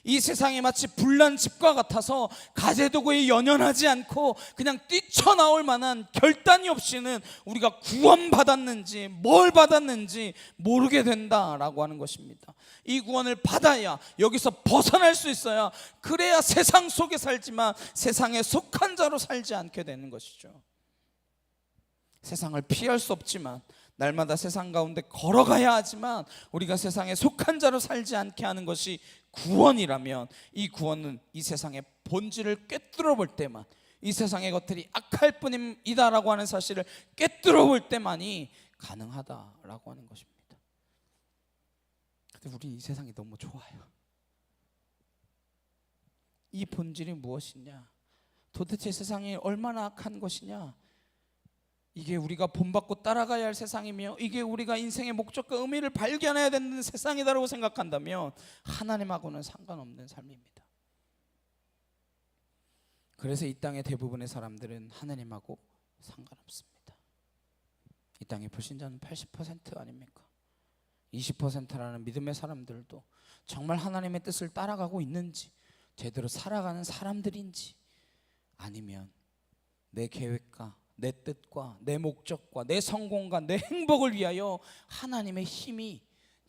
이 세상이 마치 불난 집과 같아서 가재도구에 연연하지 않고 그냥 뛰쳐나올 만한 결단이 없이는 우리가 구원받았는지 뭘 받았는지 모르게 된다라고 하는 것입니다. 이 구원을 받아야, 여기서 벗어날 수 있어야, 그래야 세상 속에 살지만 세상에 속한 자로 살지 않게 되는 것이죠. 세상을 피할 수 없지만 날마다 세상 가운데 걸어가야 하지만 우리가 세상에 속한 자로 살지 않게 하는 것이 구원이라면, 이 구원은 이 세상의 본질을 꿰뚫어 볼 때만, 이 세상의 것들이 악할 뿐이다라고 하는 사실을 꿰뚫어 볼 때만이 가능하다라고 하는 것입니다. 근데 우리 이 세상이 너무 좋아요. 이 본질이 무엇이냐? 도대체 세상이 얼마나 악한 것이냐? 이게 우리가 본받고 따라가야 할 세상이며 이게 우리가 인생의 목적과 의미를 발견해야 되는 세상이다라고 생각한다면 하나님하고는 상관없는 삶입니다. 그래서 이 땅의 대부분의 사람들은 하나님하고 상관없습니다. 이 땅의 불신자는 80% 아닙니까? 20%라는 믿음의 사람들도 정말 하나님의 뜻을 따라가고 있는지, 제대로 살아가는 사람들인지, 아니면 내 계획과 내 뜻과 내 목적과 내 성공과 내 행복을 위하여 하나님의 힘이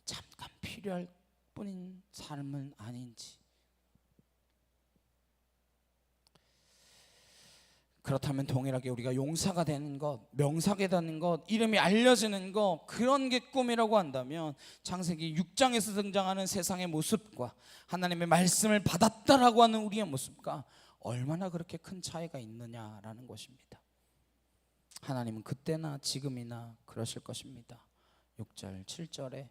잠깐 필요할 뿐인 삶은 아닌지. 그렇다면 동일하게 우리가 용사가 되는 것, 명사가 되는 것, 이름이 알려지는 것, 그런 게 꿈이라고 한다면 창세기 6장에서 등장하는 세상의 모습과 하나님의 말씀을 받았다라고 하는 우리의 모습과 얼마나 그렇게 큰 차이가 있느냐라는 것입니다. 하나님은 그때나 지금이나 그러실 것입니다. 6절 7절에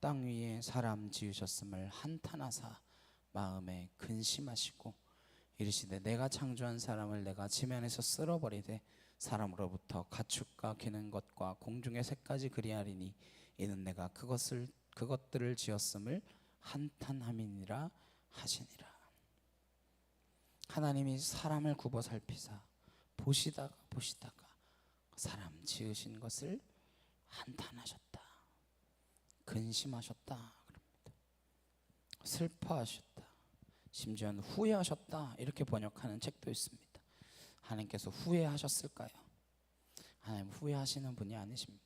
땅 위에 사람 지으셨음을 한탄하사 마음에 근심하시고 이르시되 내가 창조한 사람을 내가 지면에서 쓸어버리되 사람으로부터 가축과 기는 것과 공중의 새까지 그리하리니 이는 내가 그것들을 지었음을 한탄함이니라 하시니라. 하나님이 사람을 굽어 살피사 보시다가 사람 지으신 것을 한탄하셨다, 근심하셨다 그럽니다. 슬퍼하셨다, 심지어는 후회하셨다, 이렇게 번역하는 책도 있습니다. 하나님께서 후회하셨을까요? 하나님 후회하시는 분이 아니십니다.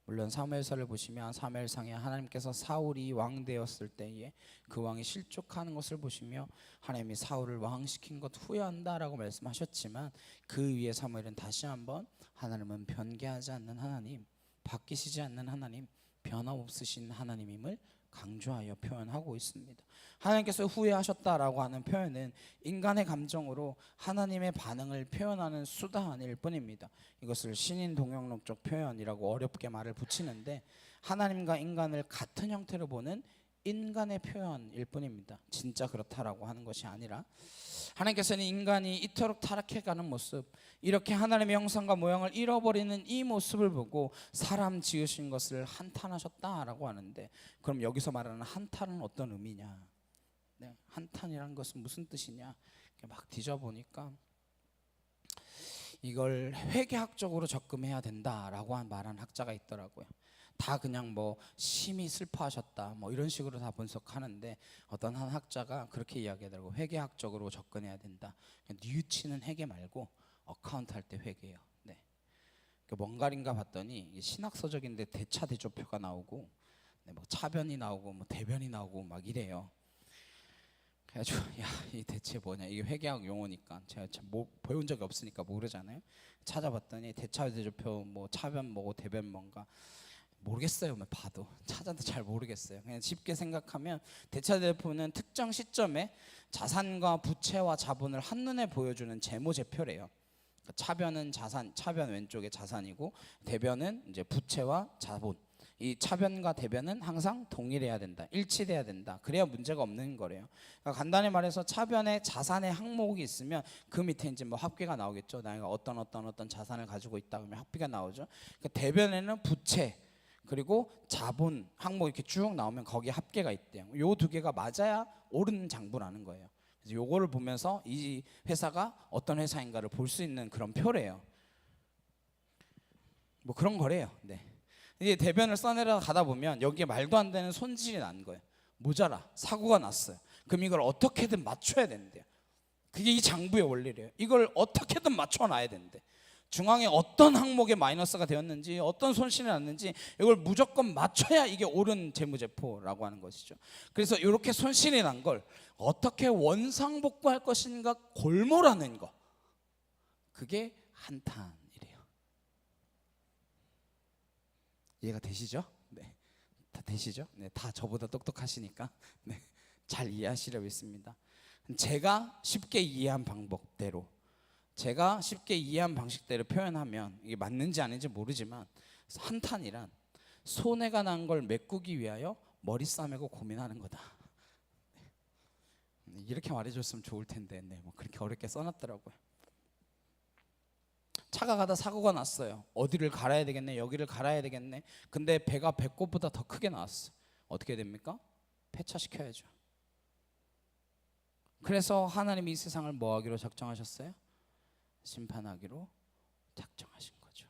물론 사무엘서를 보시면 사무엘상에 하나님께서 사울이 왕 되었을 때에 그 왕이 실족하는 것을 보시며 하나님이 사울을 왕시킨 것 후회한다라고 말씀하셨지만 그 위에 사무엘은 다시 한번 하나님은 변개하지 않는 하나님, 바뀌시지 않는 하나님, 변함없으신 하나님임을 강조하여 표현하고 있습니다. 하나님께서 후회하셨다라고 하는 표현은 인간의 감정으로 하나님의 반응을 표현하는 수단일 뿐입니다. 이것을 신인 동영록적 표현이라고 어렵게 말을 붙이는데 하나님과 인간을 같은 형태로 보는 인간의 표현일 뿐입니다. 진짜 그렇다라고 하는 것이 아니라 하나님께서는 인간이 이토록 타락해가는 모습, 이렇게 하나님의 형상과 모양을 잃어버리는 이 모습을 보고 사람 지으신 것을 한탄하셨다라고 하는데, 그럼 여기서 말하는 한탄은 어떤 의미냐? 네, 한탄이라는 것은 무슨 뜻이냐? 막 뒤져보니까 이걸 회계학적으로 접근해야 된다라고 말한 학자가 있더라고요. 다 그냥 뭐 심히 슬퍼하셨다 뭐 이런 식으로 다 분석하는데 어떤 한 학자가 그렇게 이야기하더라고요. 회계학적으로 접근해야 된다. 뉘우치는 회계 말고 어카운트 할 때 회계예요. 네. 뭔가인가 봤더니 신학서적인데 대차 대조표가 나오고 네, 뭐 차변이 나오고 뭐 대변이 나오고 막 이래요. 그래가지고 야, 이 대체 뭐냐, 이게 회계학 용어니까 제가 뭐 배운 적이 없으니까 모르잖아요. 찾아봤더니 대차 대조표 뭐 차변 뭐고 대변 뭔가 모르겠어요. 봐도 찾아도 잘 모르겠어요. 그냥 쉽게 생각하면 대차대표는 특정 시점에 자산과 부채와 자본을 한눈에 보여주는 재무제표래요. 차변은 자산, 차변 왼쪽에 자산이고 대변은 이제 부채와 자본. 이 차변과 대변은 항상 동일해야 된다, 일치돼야 된다. 그래야 문제가 없는 거래요. 그러니까 간단히 말해서 차변에 자산의 항목이 있으면 그 밑에 이제 뭐 합계가 나오겠죠. 내가 어떤 자산을 가지고 있다 그러면 합계가 나오죠. 그러니까 대변에는 부채 그리고 자본 항목 이렇게 쭉 나오면 거기에 합계가 있대요. 요 두 개가 맞아야 옳은 장부라는 거예요. 그래서 요거를 보면서 이 회사가 어떤 회사인가를 볼 수 있는 그런 표래요. 뭐 그런 거래요. 네. 이제 대변을 써내려 가다 보면 여기에 말도 안 되는 손질이 난 거예요. 모자라, 사고가 났어요. 그럼 이걸 어떻게든 맞춰야 된대요. 그게 이 장부의 원리래요. 이걸 어떻게든 맞춰놔야 된대. 중앙에 어떤 항목에 마이너스가 되었는지 어떤 손실이 났는지 이걸 무조건 맞춰야 이게 옳은 재무제표라고 하는 것이죠. 그래서 이렇게 손실이 난 걸 어떻게 원상복구할 것인가 골몰하는 거, 그게 한탄이래요. 이해가 되시죠? 네, 다 되시죠? 네, 다 저보다 똑똑하시니까 네, 잘 이해하시려고 있습니다. 제가 쉽게 이해한 방법대로, 제가 쉽게 이해한 방식대로 표현하면 이게 맞는지 아닌지 모르지만 한탄이란 손해가 난 걸 메꾸기 위하여 머리 싸매고 고민하는 거다. 이렇게 말해줬으면 좋을 텐데 네, 뭐 그렇게 어렵게 써놨더라고요. 차가 가다 사고가 났어요. 어디를 갈아야 되겠네, 여기를 갈아야 되겠네. 근데 배가 배꼽보다 더 크게 나왔어. 어떻게 됩니까? 폐차시켜야죠. 그래서 하나님이 이 세상을 뭐 하기로 작정하셨어요? 심판하기로 작정하신 거죠.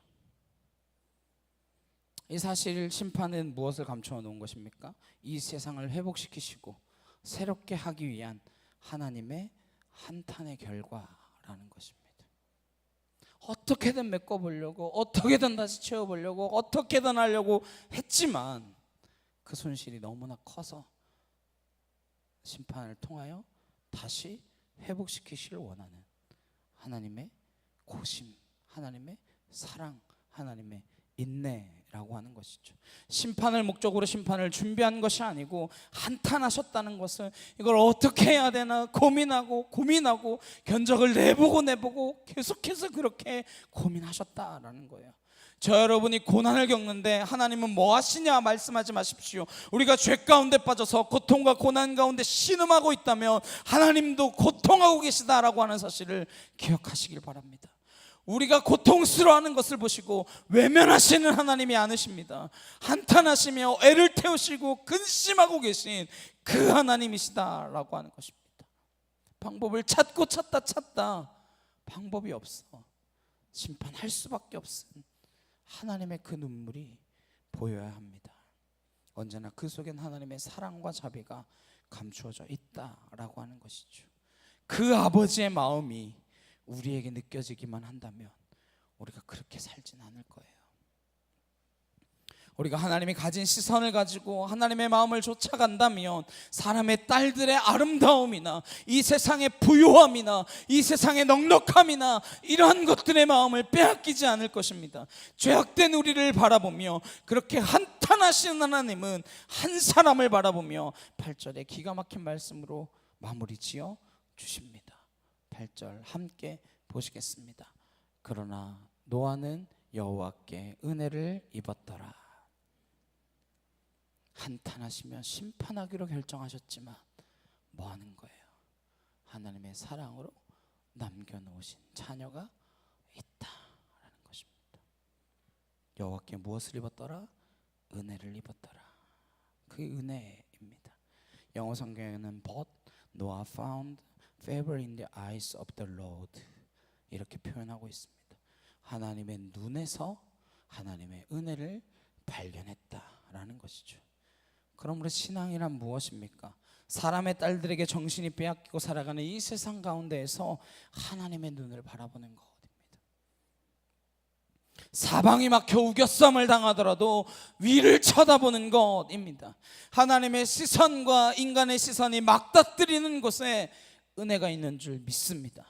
이 사실 심판은 무엇을 감추어 놓은 것입니까? 이 세상을 회복시키시고 새롭게 하기 위한 하나님의 한탄의 결과라는 것입니다. 어떻게든 메꿔보려고, 어떻게든 다시 채워보려고, 어떻게든 하려고 했지만 그 손실이 너무나 커서 심판을 통하여 다시 회복시키시길 원하는 하나님의 고심, 하나님의 사랑, 하나님의 인내라고 하는 것이죠. 심판을 목적으로 심판을 준비한 것이 아니고 한탄하셨다는 것은 이걸 어떻게 해야 되나 고민하고 견적을 내보고 계속해서 그렇게 고민하셨다라는 거예요. 저 여러분이 고난을 겪는데 하나님은 뭐 하시냐 말씀하지 마십시오. 우리가 죄 가운데 빠져서 고통과 고난 가운데 신음하고 있다면 하나님도 고통하고 계시다라고 하는 사실을 기억하시길 바랍니다. 우리가 고통스러워하는 것을 보시고 외면하시는 하나님이 아니십니다. 한탄하시며 애를 태우시고 근심하고 계신 그 하나님이시다라고 하는 것입니다. 방법을 찾다 방법이 없어. 심판할 수밖에 없음. 하나님의 그 눈물이 보여야 합니다. 언제나 그 속엔 하나님의 사랑과 자비가 감추어져 있다라고 하는 것이죠. 그 아버지의 마음이 우리에게 느껴지기만 한다면 우리가 그렇게 살진 않을 거예요. 우리가 하나님이 가진 시선을 가지고 하나님의 마음을 쫓아간다면 사람의 딸들의 아름다움이나 이 세상의 부요함이나 이 세상의 넉넉함이나 이러한 것들의 마음을 빼앗기지 않을 것입니다. 죄악된 우리를 바라보며 그렇게 한탄하시는 하나님은 한 사람을 바라보며 8절에 기가 막힌 말씀으로 마무리 지어 주십니다. 8절 함께 보시겠습니다. 그러나 노아는 여호와께 은혜를 입었더라. 한탄하시며 심판하기로 결정하셨지만 뭐 하는 거예요? 하나님의 사랑으로 남겨놓으신 자녀가 있다라는 것입니다. 여호와께 무엇을 입었더라? 은혜를 입었더라. 그게 은혜입니다. 영어 성경에는 But Noah found favor in the eyes of the Lord 이렇게 표현하고 있습니다. 하나님의 눈에서 하나님의 은혜를 발견했다라는 것이죠. 그러므로 신앙이란 무엇입니까? 사람의 딸들에게 정신이 빼앗기고 살아가는 이 세상 가운데에서 하나님의 눈을 바라보는 것입니다. 사방이 막혀 우겨쌈을 당하더라도 위를 쳐다보는 것입니다. 하나님의 시선과 인간의 시선이 맞닥뜨리는 곳에 은혜가 있는 줄 믿습니다.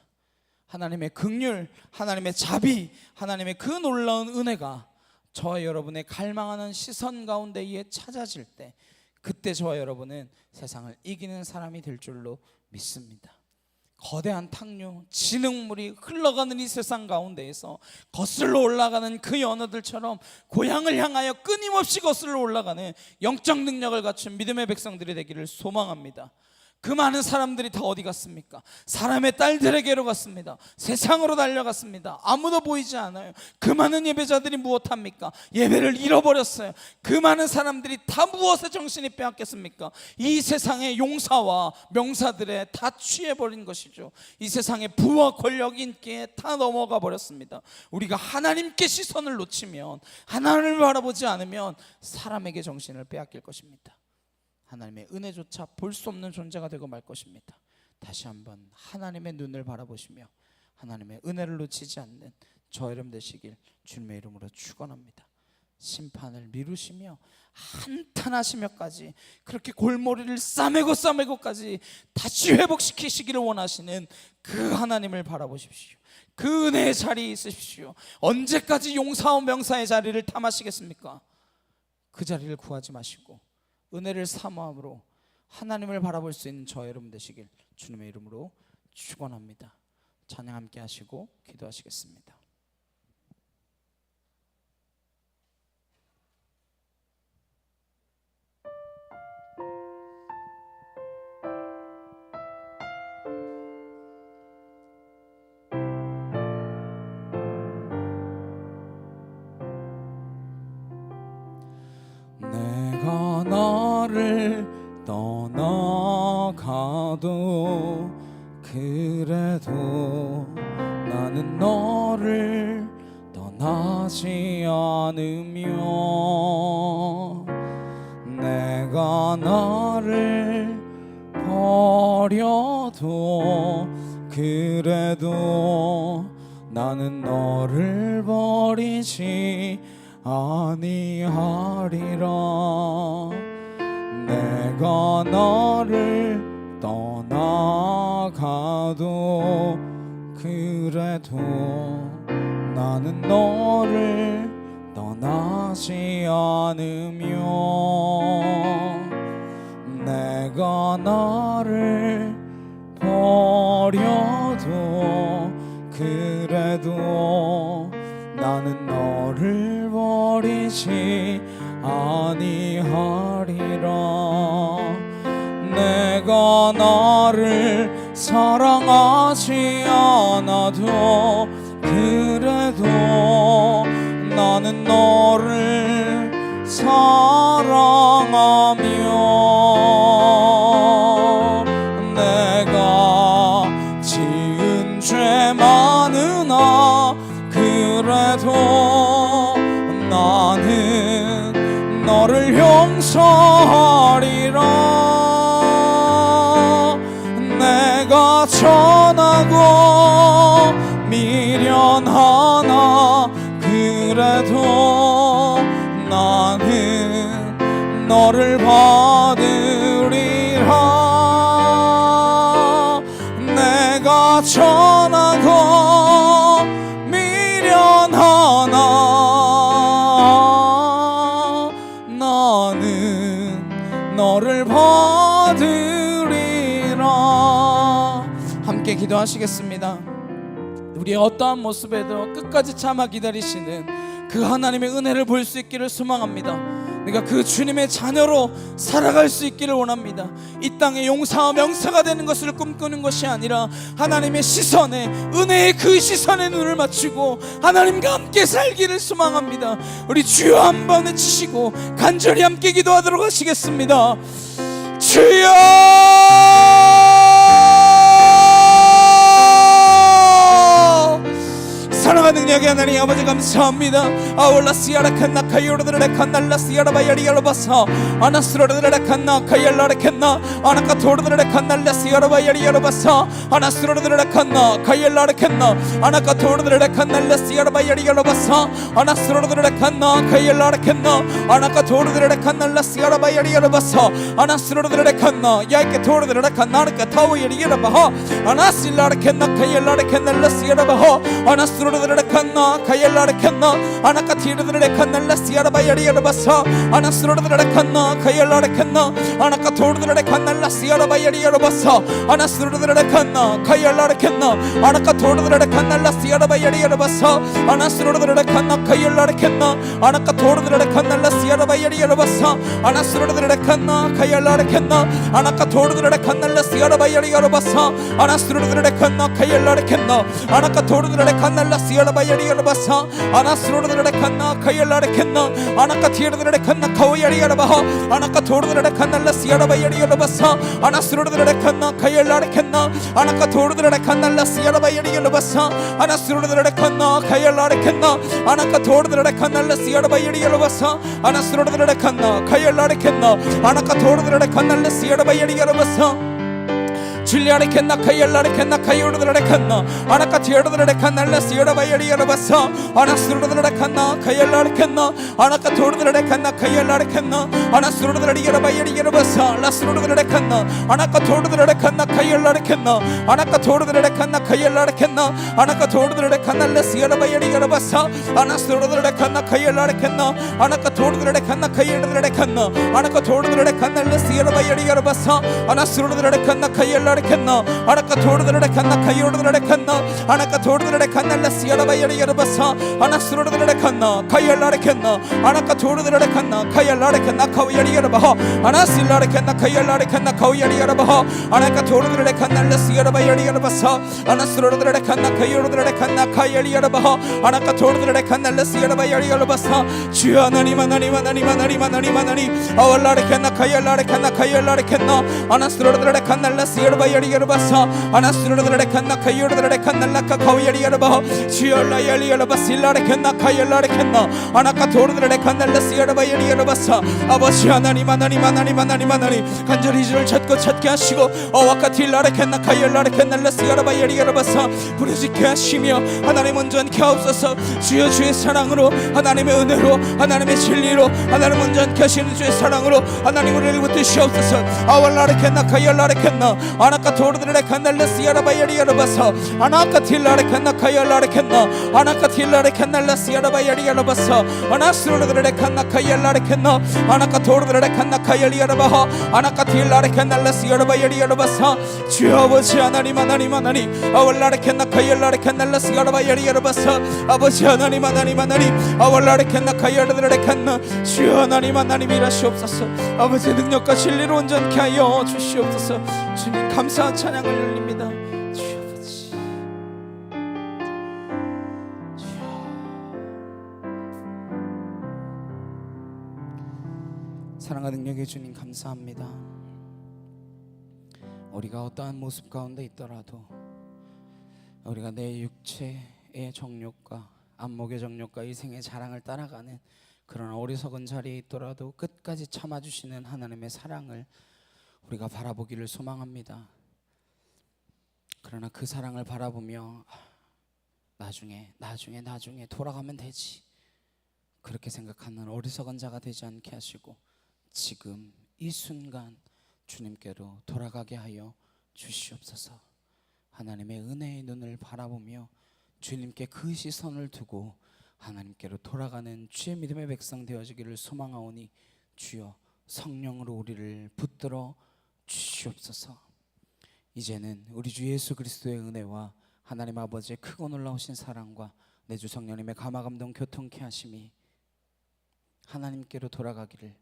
하나님의 긍휼, 하나님의 자비, 하나님의 그 놀라운 은혜가 저와 여러분의 갈망하는 시선 가운데에 찾아질 때 그때 저와 여러분은 세상을 이기는 사람이 될 줄로 믿습니다. 거대한 탕류, 진흙물이 흘러가는 이 세상 가운데에서 거슬러 올라가는 그 연어들처럼 고향을 향하여 끊임없이 거슬러 올라가는 영적 능력을 갖춘 믿음의 백성들이 되기를 소망합니다. 그 많은 사람들이 다 어디 갔습니까? 사람의 딸들에게로 갔습니다. 세상으로 달려갔습니다. 아무도 보이지 않아요. 그 많은 예배자들이 무엇합니까? 예배를 잃어버렸어요. 그 많은 사람들이 다 무엇에 정신이 빼앗겼습니까? 이 세상의 용사와 명사들에 다 취해버린 것이죠. 이 세상의 부와 권력, 인기에 다 넘어가 버렸습니다. 우리가 하나님께 시선을 놓치면, 하나님을 바라보지 않으면 사람에게 정신을 빼앗길 것입니다. 하나님의 은혜조차 볼 수 없는 존재가 되고 말 것입니다. 다시 한번 하나님의 눈을 바라보시며 하나님의 은혜를 놓치지 않는 저 여러분 되시길 주님의 이름으로 축원합니다. 심판을 미루시며 한탄하시며까지 그렇게 골머리를 싸매고까지 다시 회복시키시기를 원하시는 그 하나님을 바라보십시오. 그 은혜의 자리에 있으십시오. 언제까지 용사와 명사의 자리를 탐하시겠습니까? 그 자리를 구하지 마시고 은혜를 사모함으로 하나님을 바라볼 수 있는 저 여러분 되시길 주님의 이름으로 축원합니다. 찬양 함께 하시고 기도하시겠습니다. 너를 떠나가도 그래도 나는 너를 떠나지 않으며 내가 나를 버려도 그래도 나는 너를 버리지 아니하리라. 내가 너를 떠나가도 그래도 나는 너를 떠나지 않으며 내가 나를 버려도 그래도 나는 너를 버리지 아니하리라. 내가 나를 사랑하지 않아도 그래도 나는 너를 사랑하며 내가 지은 죄 많으나 그래도 나는 너를 용서하리라. 내가 천하고 미련하나 그래도 나는 너를 받으리라. 내가 천하고 미련하나 나는 너를 받으리라. 함께 기도하시겠습니다. 우리의 어떠한 모습에도 끝까지 참아 기다리시는 그 하나님의 은혜를 볼 수 있기를 소망합니다. 내가 그 주님의 자녀로 살아갈 수 있기를 원합니다. 이 땅에 용사와 명사가 되는 것을 꿈꾸는 것이 아니라 하나님의 시선에, 은혜의 그 시선에 눈을 맞추고 하나님과 함께 살기를 소망합니다. 우리 주여 한번 외치시고 간절히 함께 기도하도록 하시겠습니다. 주여! 사랑하는 능력의 하나님 아버지 감사합니다. 아울라시아라 칸나 카이오르드레 칸날라시아라 바야리알로 바사 아나스로르드레 칸나 카이알라레 칸나 아나카 토르드레 칸날라시아라 바야리알로 바사 아나스로르드레 칸나 카이알라레 칸나 아나카 토르드레 칸날라시아라 바야리알로 바사 아나스로르드레 칸나 카이알라레 칸나 아나카 토르드레 칸날라시아라 바야리알로 바사 아나스로르드레 칸나 야이케 토르드레 칸나르카 타오야리알로 바하 아나실라레 칸나 카이알라레 칸날라시아라 바하 아나스로르드레 칸나 카이알라레 칸나 아나카 티르드레 칸날라시아라 바야리알로 바사 아나스로르드레 칸나 카이알라레 칸나 아나카 토르드레 칸날라시아라 바야리알로 바사 아나스로르드레 칸나 카이알라레 칸나 아나카 토르드레 칸날라시아라 바야리알로 바사 아나스로르드레 칸나 카이알라레 칸나 아나카 토르드레 칸날라시아라 바야리알로 바사 아나스로르드레 칸나 카이알라레 칸나 아나카 토르드레 칸날라시아라 바야리알로 바사 아나스로르드레 칸나 카이알라레 칸나 아나카 토르드레 칸날라시아라 바야리알로 바사 아나스로르드레 칸나 카이알라레 칸나 아나카 티르드레 칸나 카오야리알로 바하 아나카 토르드레 칸날라시아라 바야리알로 바사 아나스로르드레 칸나 카이알라레 칸나 아나카 토르드레 칸날라시아라 바야리알로 바사 아나스로르드레 칸나 카이알라레 칸나 아나카 토르드레 칸날라시아라 바야리알로 바사 아나스로르드레 칸나 카이알라레 칸나 아나카 토르드레 칸날라시아라 바야리알로 바사 줄리아레 캔나 카이알라레 캔나 카이오르드레 칸나 아나카 티르드레 칸날라시아라 바야리알로 바사 아나스로르드레 칸나 카이알라레 칸나 아나카 토르드레 칸나 카이알라레 칸나 아나스로르드레 바야리알로 바사 라스로르드레 칸나 아나카 토르드레 칸나 카이알라레 칸나 아나카 토르드레 칸나 카이알라레 칸나 아나카 토르드레 칸날라시아라 바야리알로 바사 아나스로르드레 칸나 카이알라레 칸나 아나카 토르드레 칸나 카이오르드레 칸나 아나카 토르드레 칸날라시아라 바야리알로 바사 아나스로르드레 칸나 카이알라레 캔나 아나카 도르드레 칸나 카이오르드레 칸나 아나카 도르드레 칸나 라시아라바야리 여러바사 아나스로르드레 칸나 카이알라레 캔나 아나카 도르드레 칸나 카이알라레 칸나 카위야리 여러바하 아나실라레 칸나 카이알라레 칸나 카위야리 여러바하 아나카 도르드레 칸나 라시아라바야리 여러바사 아나스로르드레 칸나 카이오르드레 칸나 카이야리 여러바하 아나카 도르드레 칸나 라시아라바야리 여러바사 주여 하나님 하나님 하나님 하나님 하나님 하나님 아왈라레 칸나 카이알라레 칸나 카이알라레 칸나 아나스로르드레 칸나 라시아라바야리 여러바사 아나스로르드레 칸나 카이오르드레 칸나 라카 카위야리 여러바하 주여 라야리 여러바실라레 칸나 카이알라레 칸나 아나카 도르드레 칸나 라시아라바야리 여러바사 아버지 하나님 하나님 하나님 하나님 하나님 간절히 주를 찾게 하시고 와카틸라레 캔나 카이알라레 캔나 라시아라바야리 여러바사 부르짖게 하시며 하나님 온전케 하옵소서. 주여 주의 사랑으로 하나님의 은혜로 하나님의 진리로 하나님 온전케 하시는 주의 사랑으로 하나님 우리를 붙드시옵소서. 아왈라레 캔나 카이알라레 캔나 아나카 도르드레 칸나 라시아라바야리 여러바사 아나카틸라레 캔나 카이알라레 캔나 아나카틸라레 캔나 라시아라바야리 여러바사 아나스로르드레 칸나 카이알라레 캔나 아나카 도르드레 칸나 카이알리 여러바하 아나카틸라레 캔나 라시아라바야리 여러바사 주여 아버지 하나님 하나님 하나님 아왈라레 캔나 카이알라레 캔나 라시아라바야리 여러바사 아버지 하나님 하나님 하나님 아왈라레 캔나 카이알라레 캔나 주여 하나님 하나님 일하시옵소서. 아버지 능력과 진리로 온전케 하여 주시옵소서. 주님 감사한 찬양을 올립니다. 주여 아버지 사랑과 능력의 주님 감사합니다. 우리가 어떠한 모습 가운데 있더라도 우리가 내 육체의 정욕과 안목의 정욕과 이 생의 자랑을 따라가는 그런 어리석은 자리에 있더라도 끝까지 참아주시는 하나님의 사랑을 우리가 바라보기를 소망합니다. 그러나 그 사랑을 바라보며 나중에 돌아가면 되지 그렇게 생각하는 어리석은 자가 되지 않게 하시고 지금 이 순간 주님께로 돌아가게 하여 주시옵소서. 하나님의 은혜의 눈을 바라보며 주님께 그 시선을 두고 하나님께로 돌아가는 주의 믿음의 백성 되어지기를 소망하오니 주여 성령으로 우리를 붙들어 주시옵소서. 이제는 우리 주 예수 그리스도의 은혜와 하나님 아버지의 크고 놀라우신 사랑과 내 주 성령님의 감화감동 교통케 하심이 하나님께로 돌아가기를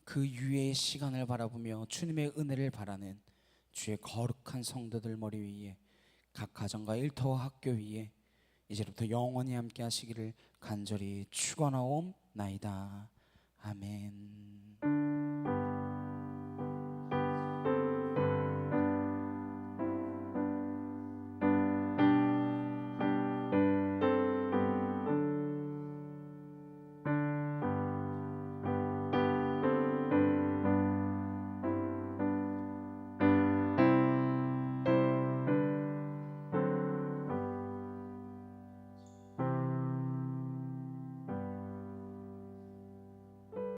그 유예의 시간을 바라보며 주님의 은혜를 바라는 주의 거룩한 성도들 머리 위에 각 가정과 일터와 학교 위에 이제부터 영원히 함께 하시기를 간절히 축원하옵나이다. 아멘.